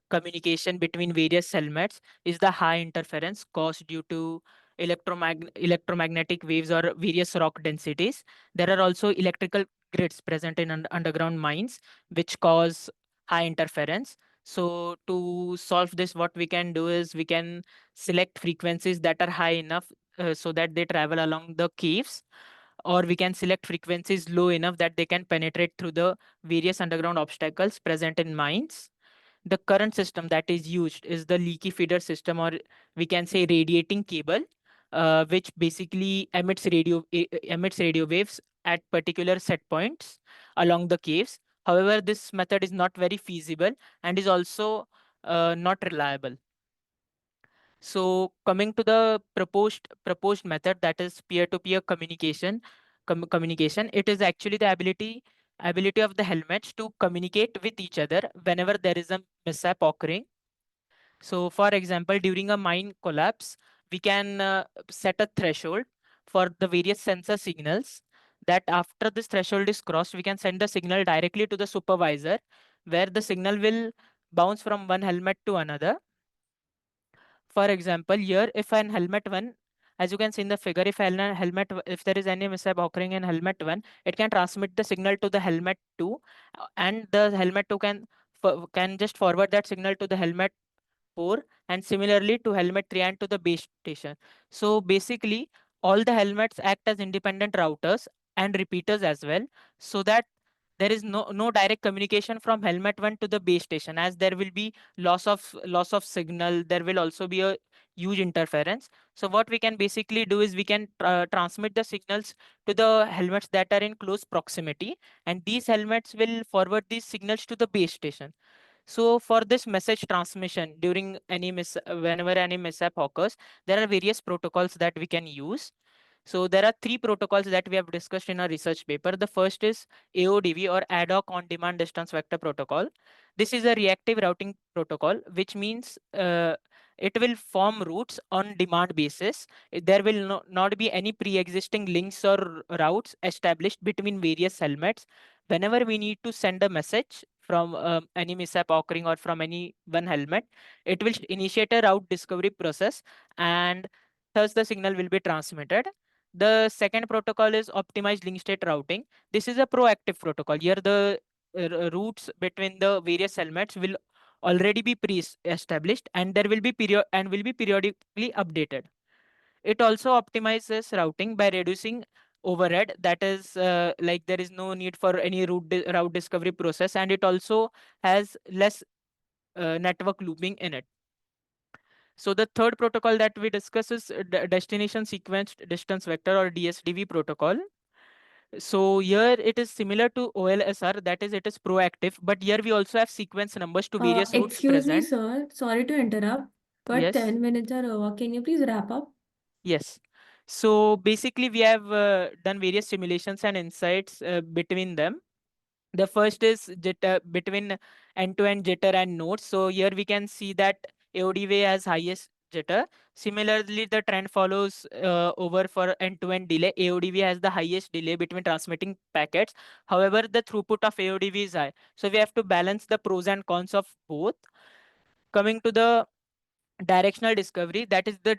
communication between various helmets is the high interference caused due to electromagnetic waves or various rock densities. There are also electrical grids present in underground mines which cause high interference. So to solve this, what we can do is we can select frequencies that are high enough so that they travel along the caves, or we can select frequencies low enough that they can penetrate through the various underground obstacles present in mines. The current system that is used is the leaky feeder system, or we can say radiating cable, which basically emits radio waves at particular set points along the caves. However, this method is not very feasible and is also not reliable. So coming to the proposed method, that is peer-to-peer communication, it is actually the ability of the helmets to communicate with each other whenever there is a mishap occurring. So for example, during a mine collapse, we can set a threshold for the various sensor signals, that after this threshold is crossed, we can send the signal directly to the supervisor, where the signal will bounce from one helmet to another. For example, here, if an helmet one, as you can see in the figure, if there is any mishap occurring in helmet one, it can transmit the signal to the helmet two, and the helmet two can just forward that signal to the helmet 4, and similarly to helmet 3 and to the base station. So basically, all the helmets act as independent routers and repeaters as well, so that there is no direct communication from helmet 1 to the base station, as there will be loss of signal. There will also be a huge interference. So what we can basically do is we can transmit the signals to the helmets that are in close proximity, and these helmets will forward these signals to the base station. So for this message transmission during whenever any mishap occurs, there are various protocols that we can use. So there are three protocols that we have discussed in our research paper. The first is AODV, or Ad hoc On Demand Distance Vector Protocol. This is a reactive routing protocol, which means it will form routes on demand basis. There will not be any pre-existing links or routes established between various helmets. Whenever we need to send a message from any mishap occurring or from any one helmet, it will initiate a route discovery process, and thus the signal will be transmitted. The second protocol is optimized link state routing. This is a proactive protocol. Here the routes between the various helmets will already be pre-established, and there will be periodically updated. It also optimizes routing by reducing overhead. That is, like there is no need for any route discovery process, and it also has less network looping in it. So the third protocol that we discuss is destination sequenced distance vector, or DSDV protocol. So here it is similar to OLSR, that is, it is proactive, but here we also have sequence numbers to various routes Excuse me, present. sir. Sorry to interrupt, but Yes. 10 minutes are over. Can you please wrap up? Yes. So basically, we have done various simulations and insights between them. The first is jitter between end-to-end jitter and nodes. So here we can see that AODV has highest jitter. Similarly, the trend follows over for end-to-end delay. AODV has the highest delay between transmitting packets. However, the throughput of AODV is high. So we have to balance the pros and cons of both. Coming to the directional discovery, that is the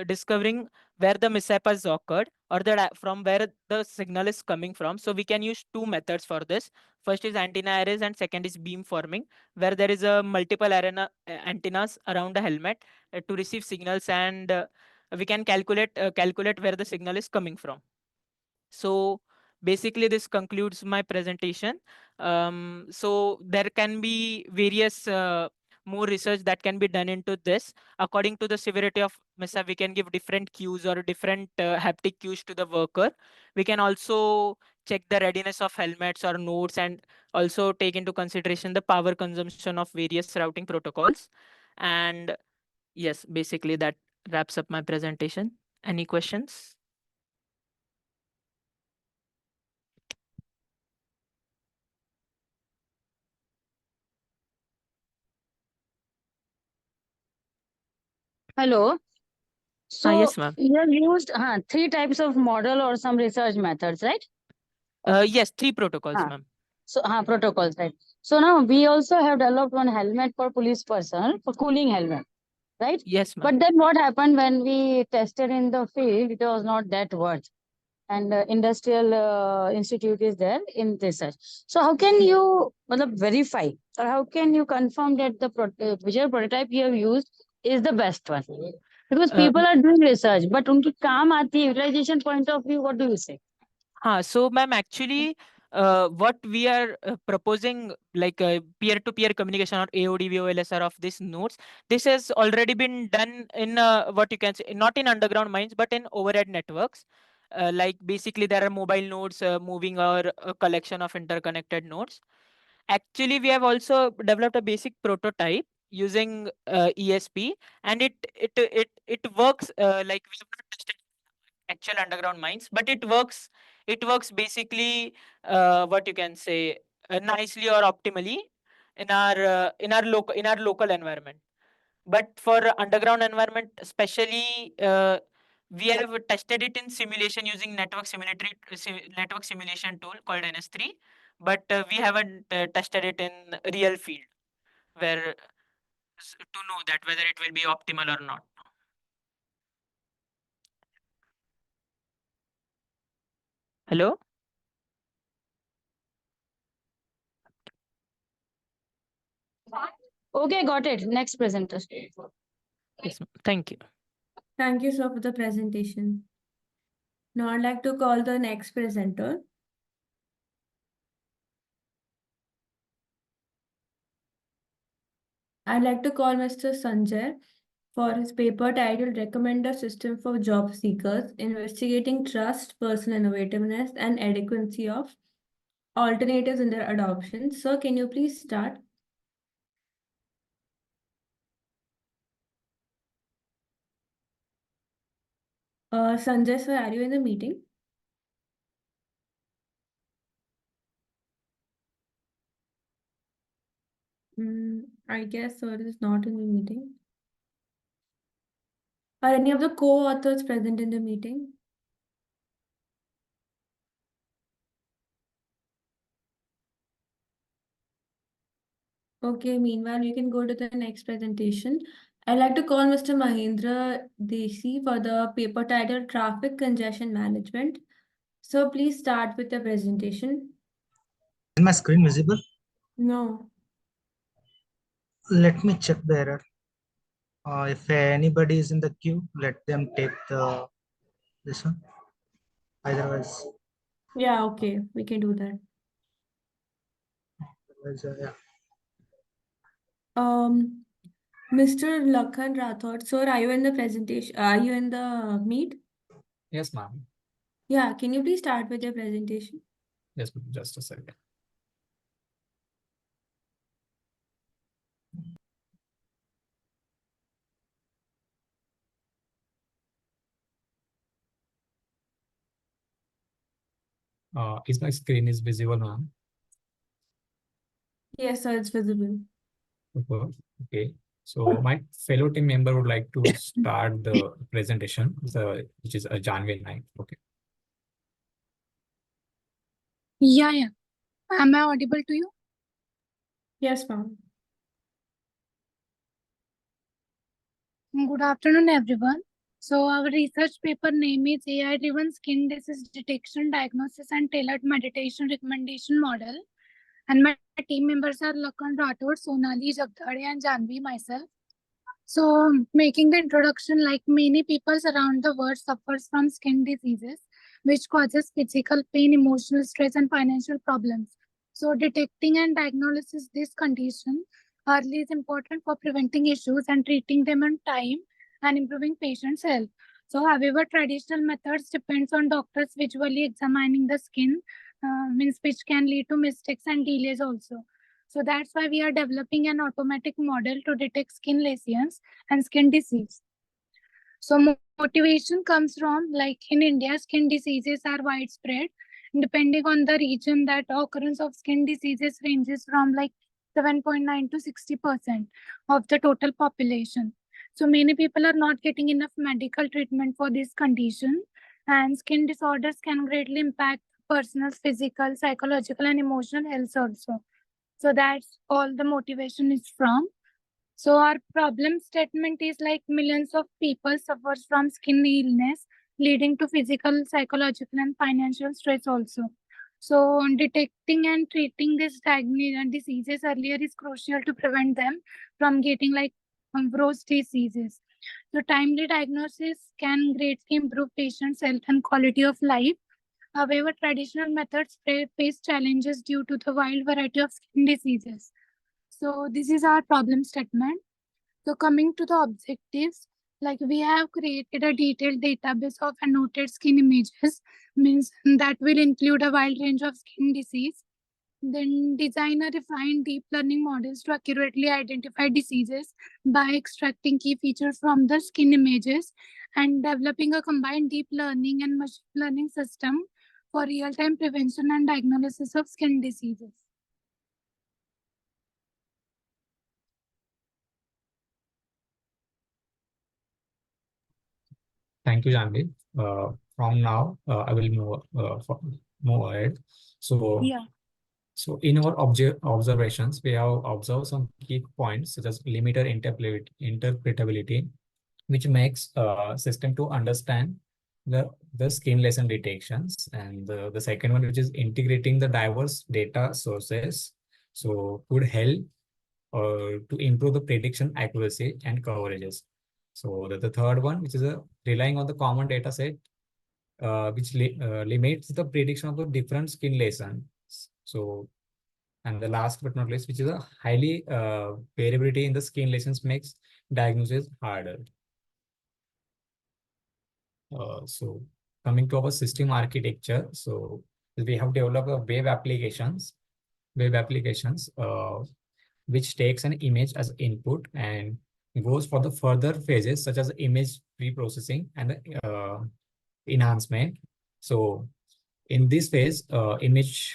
discovering where the mishap has occurred, or from where the signal is coming from. So we can use two methods for this. First is antenna arrays, and second is beam forming, where there is a multiple antennas around the helmet to receive signals, and we can calculate where the signal is coming from. So basically this concludes my presentation. So there can be various more research that can be done into this. According to the severity of mishap, we can give different cues or different haptic cues to the worker. We can also check the readiness of helmets or nodes, and also take into consideration the power consumption of various routing protocols. And yes, basically that wraps up my presentation. Any questions? Hello. So Yes, ma'am. you have used three types of model or some research methods, right? Yes, three protocols, Ah, ma'am. so protocols, right? So now we also have developed one helmet for police personnel, for cooling helmet, right? Yes, ma'am. But then what happened when we tested in the field? It was not that worth. And industrial institute is there in research. So how can you verify, or how can you confirm that the whichever prototype you have used is the best one? Because Uh, people are doing research, but उनकी काम आती है utilization point of view. What do you say? so ma'am, actually, what we are proposing, like peer-to-peer communication or AODV, OLSR of these nodes, this has already been done in what you can say, not in underground mines, but in overhead networks. Like basically, there are mobile nodes moving, or a collection of interconnected nodes. Actually, we have also developed a basic prototype using ESP, and it works like we have not tested actual underground mines, but it works basically what you can say, nicely or optimally in our local environment. But for underground environment especially, we have tested it in simulation using network simulation tool called NS3, but we haven't tested it in real field, where to know that whether it will be optimal or not. Hello. Okay, got it. Next presenter. Yes, ma'am. Thank you. Thank you, sir, for the presentation. Now I'd like to call the next presenter. I'd like to call Mr. Sanjay for his paper titled Recommender System for Job Seekers, Investigating Trust, Personal Innovativeness, and Adequacy of Alternatives in Their Adoption. Sir, can you please start? Sanjay, sir, are you in the meeting? I guess sir is not in the meeting. Are any of the co-authors present in the meeting? Okay, meanwhile, we can go to the next presentation. I'd like to call Mr. Mahendra Desi for the paper titled Traffic Congestion Management. So please start with the presentation. Is my screen visible? No. Let me check the error. If anybody is in the queue, let them take this one. Otherwise, Yeah, okay. We can do that. yeah. Mr. Lakhan Rathod, sir, are you in the presentation? Are you in the meet? Yes, ma'am. Yeah, can you please start with your presentation? Yes, ma'am. Just a second. Is my screen is visible, ma'am? Yes, sir, it's visible. Okay. So my fellow team member would like to start the presentation, which is a Janvi 9. Okay. Yeah. Am I audible to you? Yes, ma'am. Good afternoon, everyone. So our research paper name is AI-driven skin disease detection, diagnosis, and tailored meditation recommendation model. And my team members are Lakan Rathod, Sonali Jagdade, and Janvi, myself. So making the introduction, like many people around the world suffers from skin diseases, which causes physical pain, emotional stress, and financial problems. So detecting and diagnosis this condition early is important for preventing issues and treating them on time and improving patients' health. So, however, traditional methods depends on doctors visually examining the skin, means which can lead to mistakes and delays also. So that's why we are developing an automatic model to detect skin lesions and skin disease. So motivation comes from, like in India, skin diseases are widespread. Depending on the region, that occurrence of skin diseases ranges from like 7.9 to 60% of the total population. So many people are not getting enough medical treatment for this condition, and skin disorders can greatly impact personal physical, psychological, and emotional health also. So that's all the motivation is from. So our problem statement is like millions of people suffers from skin illness, leading to physical, psychological, and financial stress also. So detecting and treating these diseases earlier is crucial to prevent them from getting like worse diseases. So timely diagnosis can greatly improve patients' health and quality of life. However, traditional methods face challenges due to the wide variety of skin diseases. So this is our problem statement. So coming to the objectives, like we have created a detailed database of annotated skin images, means that will include a wide range of skin disease. Then design a refined deep learning models to accurately identify diseases by extracting key features from the skin images and developing a combined deep learning and machine learning system for real-time prevention and diagnosis of skin diseases. Thank you, Janvi. From now, I will move ahead. So, Yeah. So in our observations, we have observed some key points such as limited interpretability, which makes system to understand the skin lesion detections, and the second one, which is integrating the diverse data sources, so could help to improve the prediction accuracy and coverages. So the third one, which is relying on the common data set, which limits the prediction of the different skin lesions. So, and the last but not least, which is a highly variability in the skin lesions makes diagnosis harder. So coming to our system architecture, so we have developed a web applications, which takes an image as input and goes for the further phases such as image pre-processing and enhancement. So in this phase, image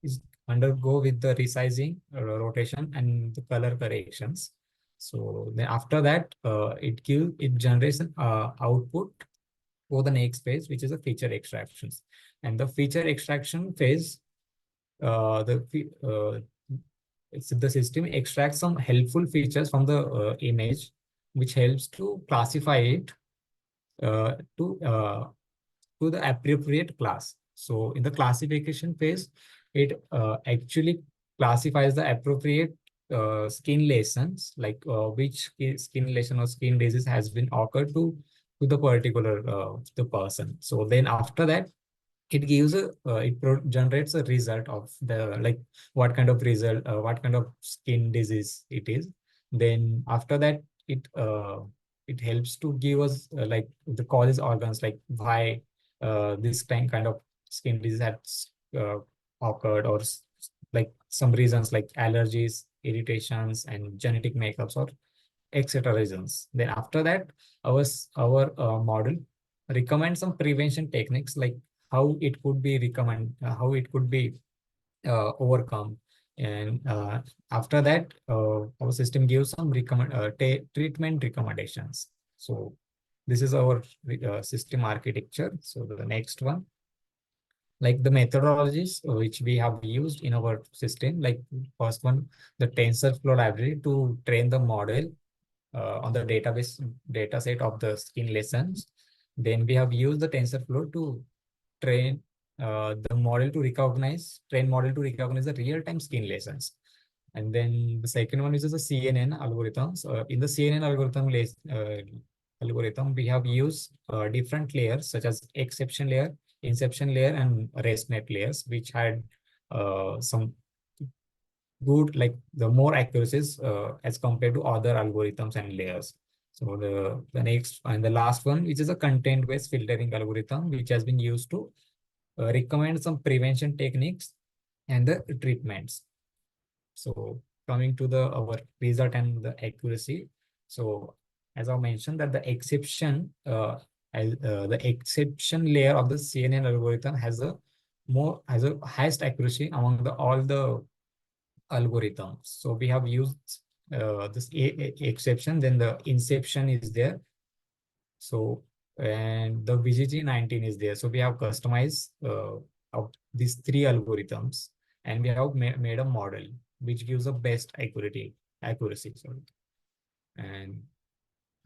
is undergo with the resizing, rotation, and the color corrections. So then after that, it generates an output for the next phase, which is a feature extractions. And the feature extraction phase, the system extracts some helpful features from the image, which helps to classify it to the appropriate class. So in the classification phase, it actually classifies the appropriate skin lesions, like which skin lesion or skin disease has been occurred to the particular the person. So then after that, it gives a generates a result of the, like, what kind of result, what kind of skin disease it is. Then after that, it helps to give us like the causes organs, like why this kind of skin disease has occurred, or like some reasons like allergies, irritations, and genetic makeups, or etc. reasons. Then after that, our model recommends some prevention techniques, like how it could be overcome. And after that, our system gives some treatment recommendations. So this is our system architecture. So the next one, like the methodologies which we have used in our system, like first one, the TensorFlow library to train the model on the database data set of the skin lessons. Then we have used the TensorFlow to train train model to recognize the real-time skin lessons. And then the second one is the CNN algorithms. In the CNN algorithm, we have used different layers such as exception layer, inception layer, and ResNet layers, which had some good, like the more accuracies as compared to other algorithms and layers. So the next and the last one, which is a content-based filtering algorithm, which has been used to recommend some prevention techniques and the treatments. So coming to our result and the accuracy. So as I mentioned, that the exception layer of the CNN algorithm has a highest accuracy among all the algorithms. So we have used this exception, then the inception is there. So, and the VGG19 is there. So we have customized of these three algorithms, and we have made a model which gives the best accuracy. Sorry. And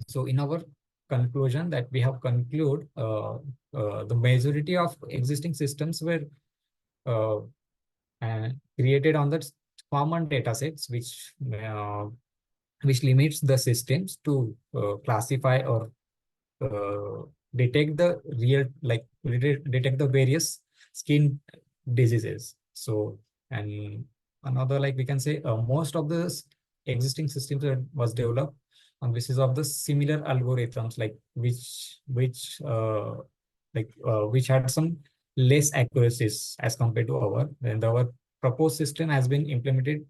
so in our conclusion, that we have conclude the majority of existing systems were uh, created on the common data sets, which limits the systems to classify or uh, detect the detect the various skin diseases. So, and another, like we can say, most of the existing systems that was developed on basis of the similar algorithms, like which had some less accuracies as compared to and our proposed system has been implemented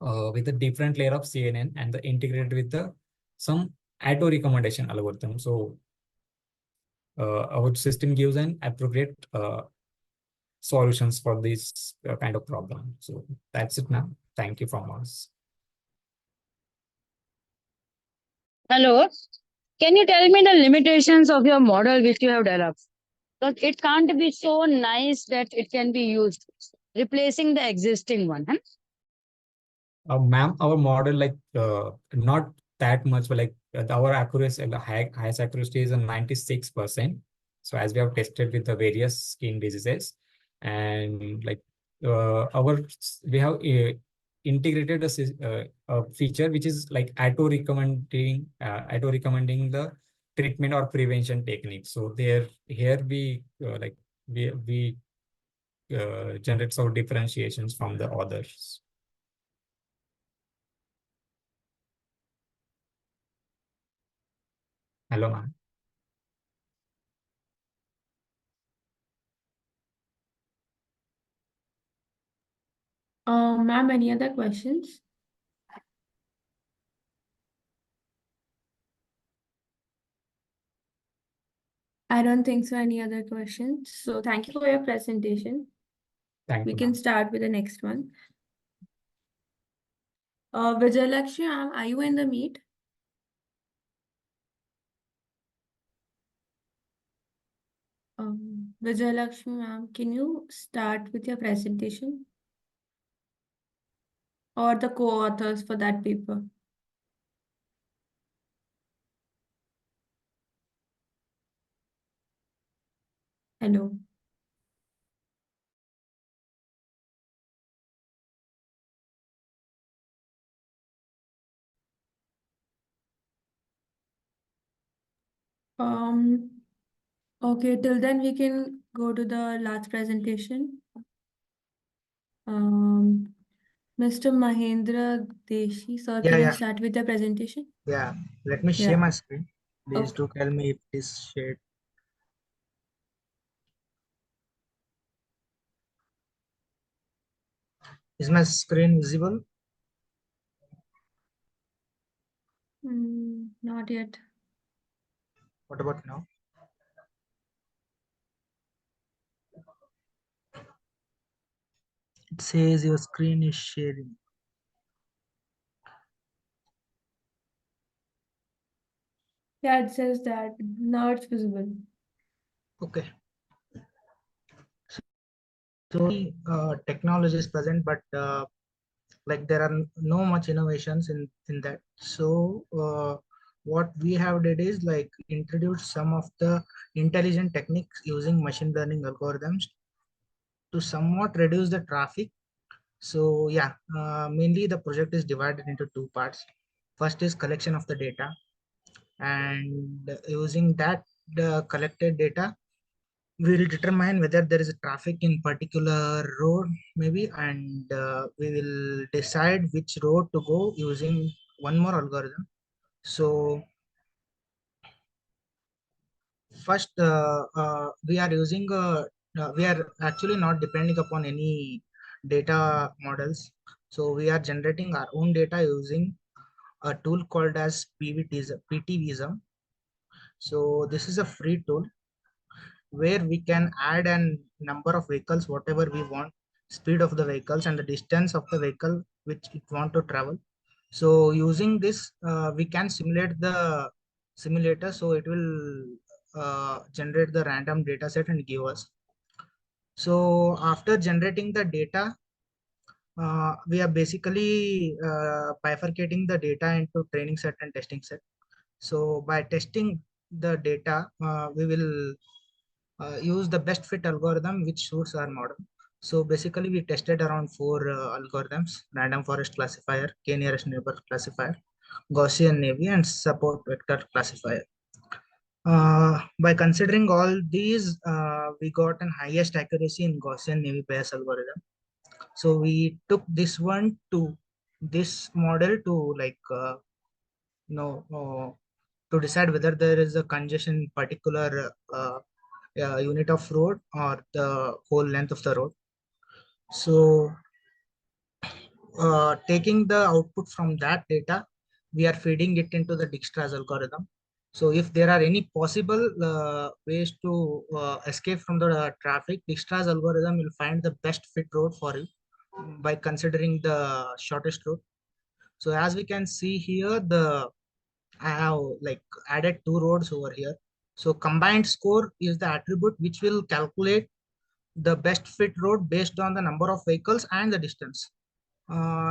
with a different layer of CNN and the integrated with the some auto recommendation algorithm. So our system gives an appropriate solutions for this kind of problem. So that's it now. Thank you from us. Hello. Can you tell me the limitations of your model which you have developed? Because it can't be so nice that it can be used, replacing the existing one. Huh? Ma'am, our model, like not that much, but like our accuracy, highest accuracy is a 96%. So as we have tested with the various skin diseases, and like we have integrated a feature which is like auto recommending the treatment or prevention technique. So here we generate some differentiations from the others. Hello, ma'am. Ma'am, any other questions? I don't think so. Any other questions? So thank you for your presentation. Thank We you, can ma'am. start with the next one. Vijayalakshmi, ma'am, are you in the meet? Vijayalakshmi, ma'am, can you start with your presentation? Or the co-authors for that paper? Hello. Okay, till then we can go to the last presentation. Mr. Mahendra Deshi, sir, Yeah, can you yeah, start with the presentation? yeah. Let me share Yeah. my screen. Please Okay. do tell me if it is shared. Is my screen visible? Not yet. What about now? It says your screen is sharing. Yeah, it says that now it's visible. Okay. So technology is present, but like there are no much innovations in that. So what we have did is like introduce some of the intelligent techniques using machine learning algorithms to somewhat reduce the traffic. So yeah, mainly the project is divided into two parts. First is collection of the data, and using that the collected data, we will determine whether there is a traffic in particular road maybe, and we will decide which road to go using one more algorithm. So first we are actually not depending upon any data models. So we are generating our own data using a tool called as PTVism. So this is a free tool where we can add a number of vehicles, whatever we want, speed of the vehicles and the distance of the vehicle which it want to travel. So using this, we can simulate the simulator. So it will generate the random data set and give us. So after generating the data, we are basically bifurcating the data into training set and testing set. So by testing the data, we will use the best fit algorithm which suits our model. So basically we tested around four algorithms: random forest classifier, k nearest neighbor classifier, Gaussian navy, and support vector classifier. By considering all these, we got an highest accuracy in Gaussian navy Bayes algorithm. So we took this one to this model to you know uh, to decide whether there is a congestion in particular unit of road or the whole length of the road. So taking the output from that data, we are feeding it into the Dijkstra's algorithm. So if there are any possible ways to escape from the traffic, Dijkstra's algorithm will find the best fit road for you by considering the shortest route. So as we can see here, I have like added two roads over here. So combined score is the attribute which will calculate the best fit road based on the number of vehicles and the distance.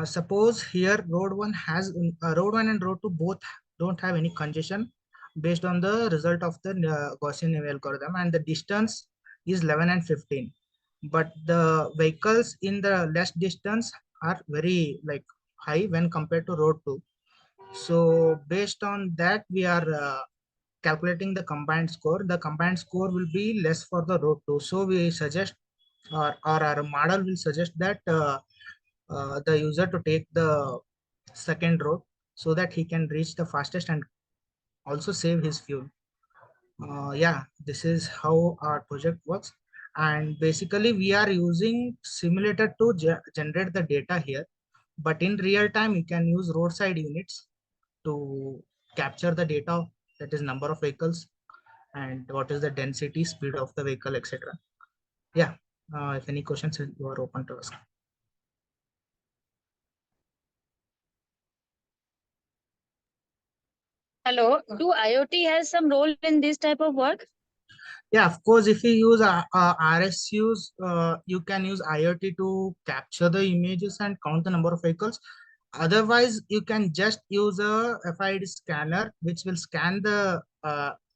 Suppose here road one and road two both don't have any congestion based on the result of the Gaussian algorithm, and the distance is 11 and 15. But the vehicles in the less distance are very like high when compared to road two. So based on that, we are calculating the combined score. The combined score will be less for the road two. So we suggest, or our model will suggest that the user to take the second road so that he can reach the fastest and also save his fuel. Yeah, this is how our project works. And basically we are using simulator to generate the data here. But in real time, you can use roadside units to capture the data, that is number of vehicles and what is the density, speed of the vehicle, etc. Yeah, if any questions, you are open to ask. Hello, do IoT has some role in this type of work? Yeah, of course, if you use RSUs, you can use IoT to capture the images and count the number of vehicles. Otherwise, you can just use a FID scanner, which will scan the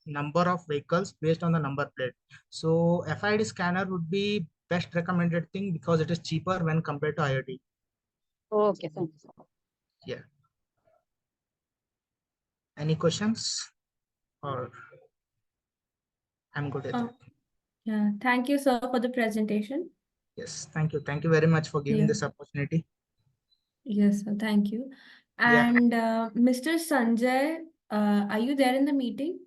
number of vehicles based on the number plate. So FID scanner would be best recommended thing because it is cheaper when compared to IoT. Okay, thanks. Yeah. Any questions? Or I'm good with that. Yeah, thank you, sir, for the presentation. Yes, thank you. Thank you very much for giving Yeah. this opportunity. Yes, sir, thank you. Yeah. And Mr. Sanjay, are you there in the meeting?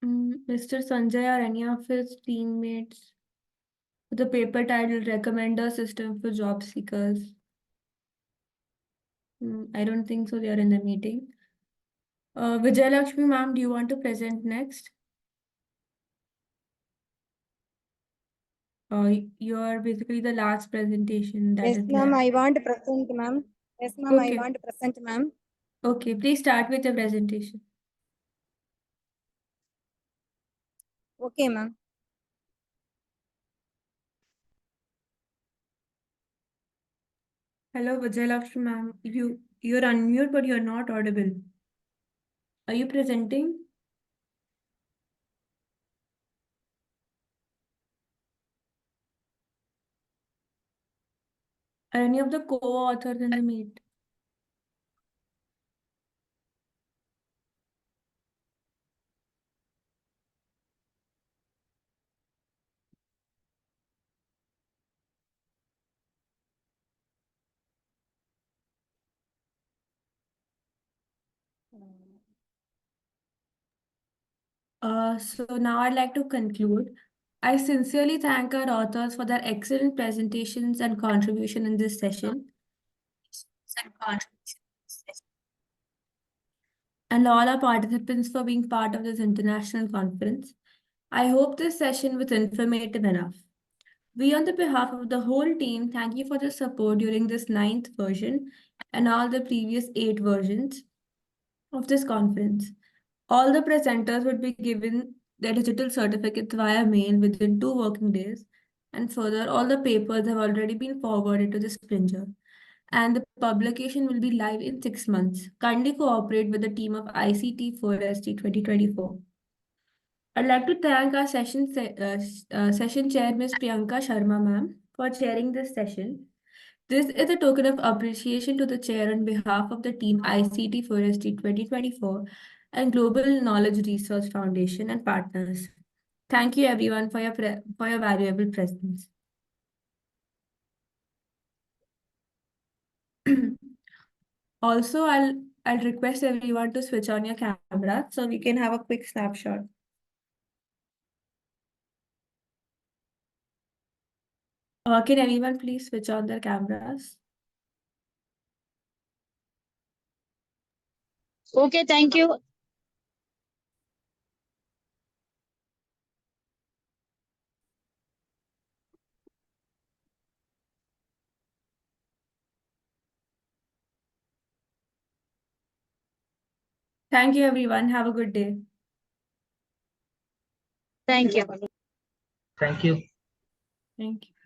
Mr. Sanjay or any of his teammates with the paper titled Recommender System for Job Seekers. I don't think so. They are in the meeting. Vijayalakshmi ma'am, do you want to present next? You are basically the last presentation that Yes, is ma'am, left. I want to present, ma'am. Yes, ma'am, I Okay. want to present, ma'am. Okay, please start with your presentation. Okay, ma'am. Hello, Vijayalakshmi ma'am. You're unmute, but you're not audible. Are you presenting? Are any of the co-authors in the meet? So now I'd like to conclude. I sincerely thank our authors for their excellent presentations and contribution in this session. And all our participants for being part of this international conference. I hope this session was informative enough. We, on the behalf of the whole team, thank you for the support during this 9th version and all the previous 8 versions of this conference. All the presenters would be given their digital certificates via mail within 2 working days. And further, all the papers have already been forwarded to the Springer. And the publication will be live in 6 months. Kindly cooperate with the team of ICT4SD 2024. I'd like to thank our session chair, Ms. Priyanka Sharma ma'am, for chairing this session. This is a token of appreciation to the chair on behalf of the team ICT4SD 2024 and Global Knowledge Research Foundation and partners. Thank you everyone for your valuable presence. Also, I'll request everyone to switch on your camera so we can have a quick snapshot. Can everyone please switch on their cameras? Okay, thank you. Thank you everyone. Have a good day. Thank you. Thank you. Thank you.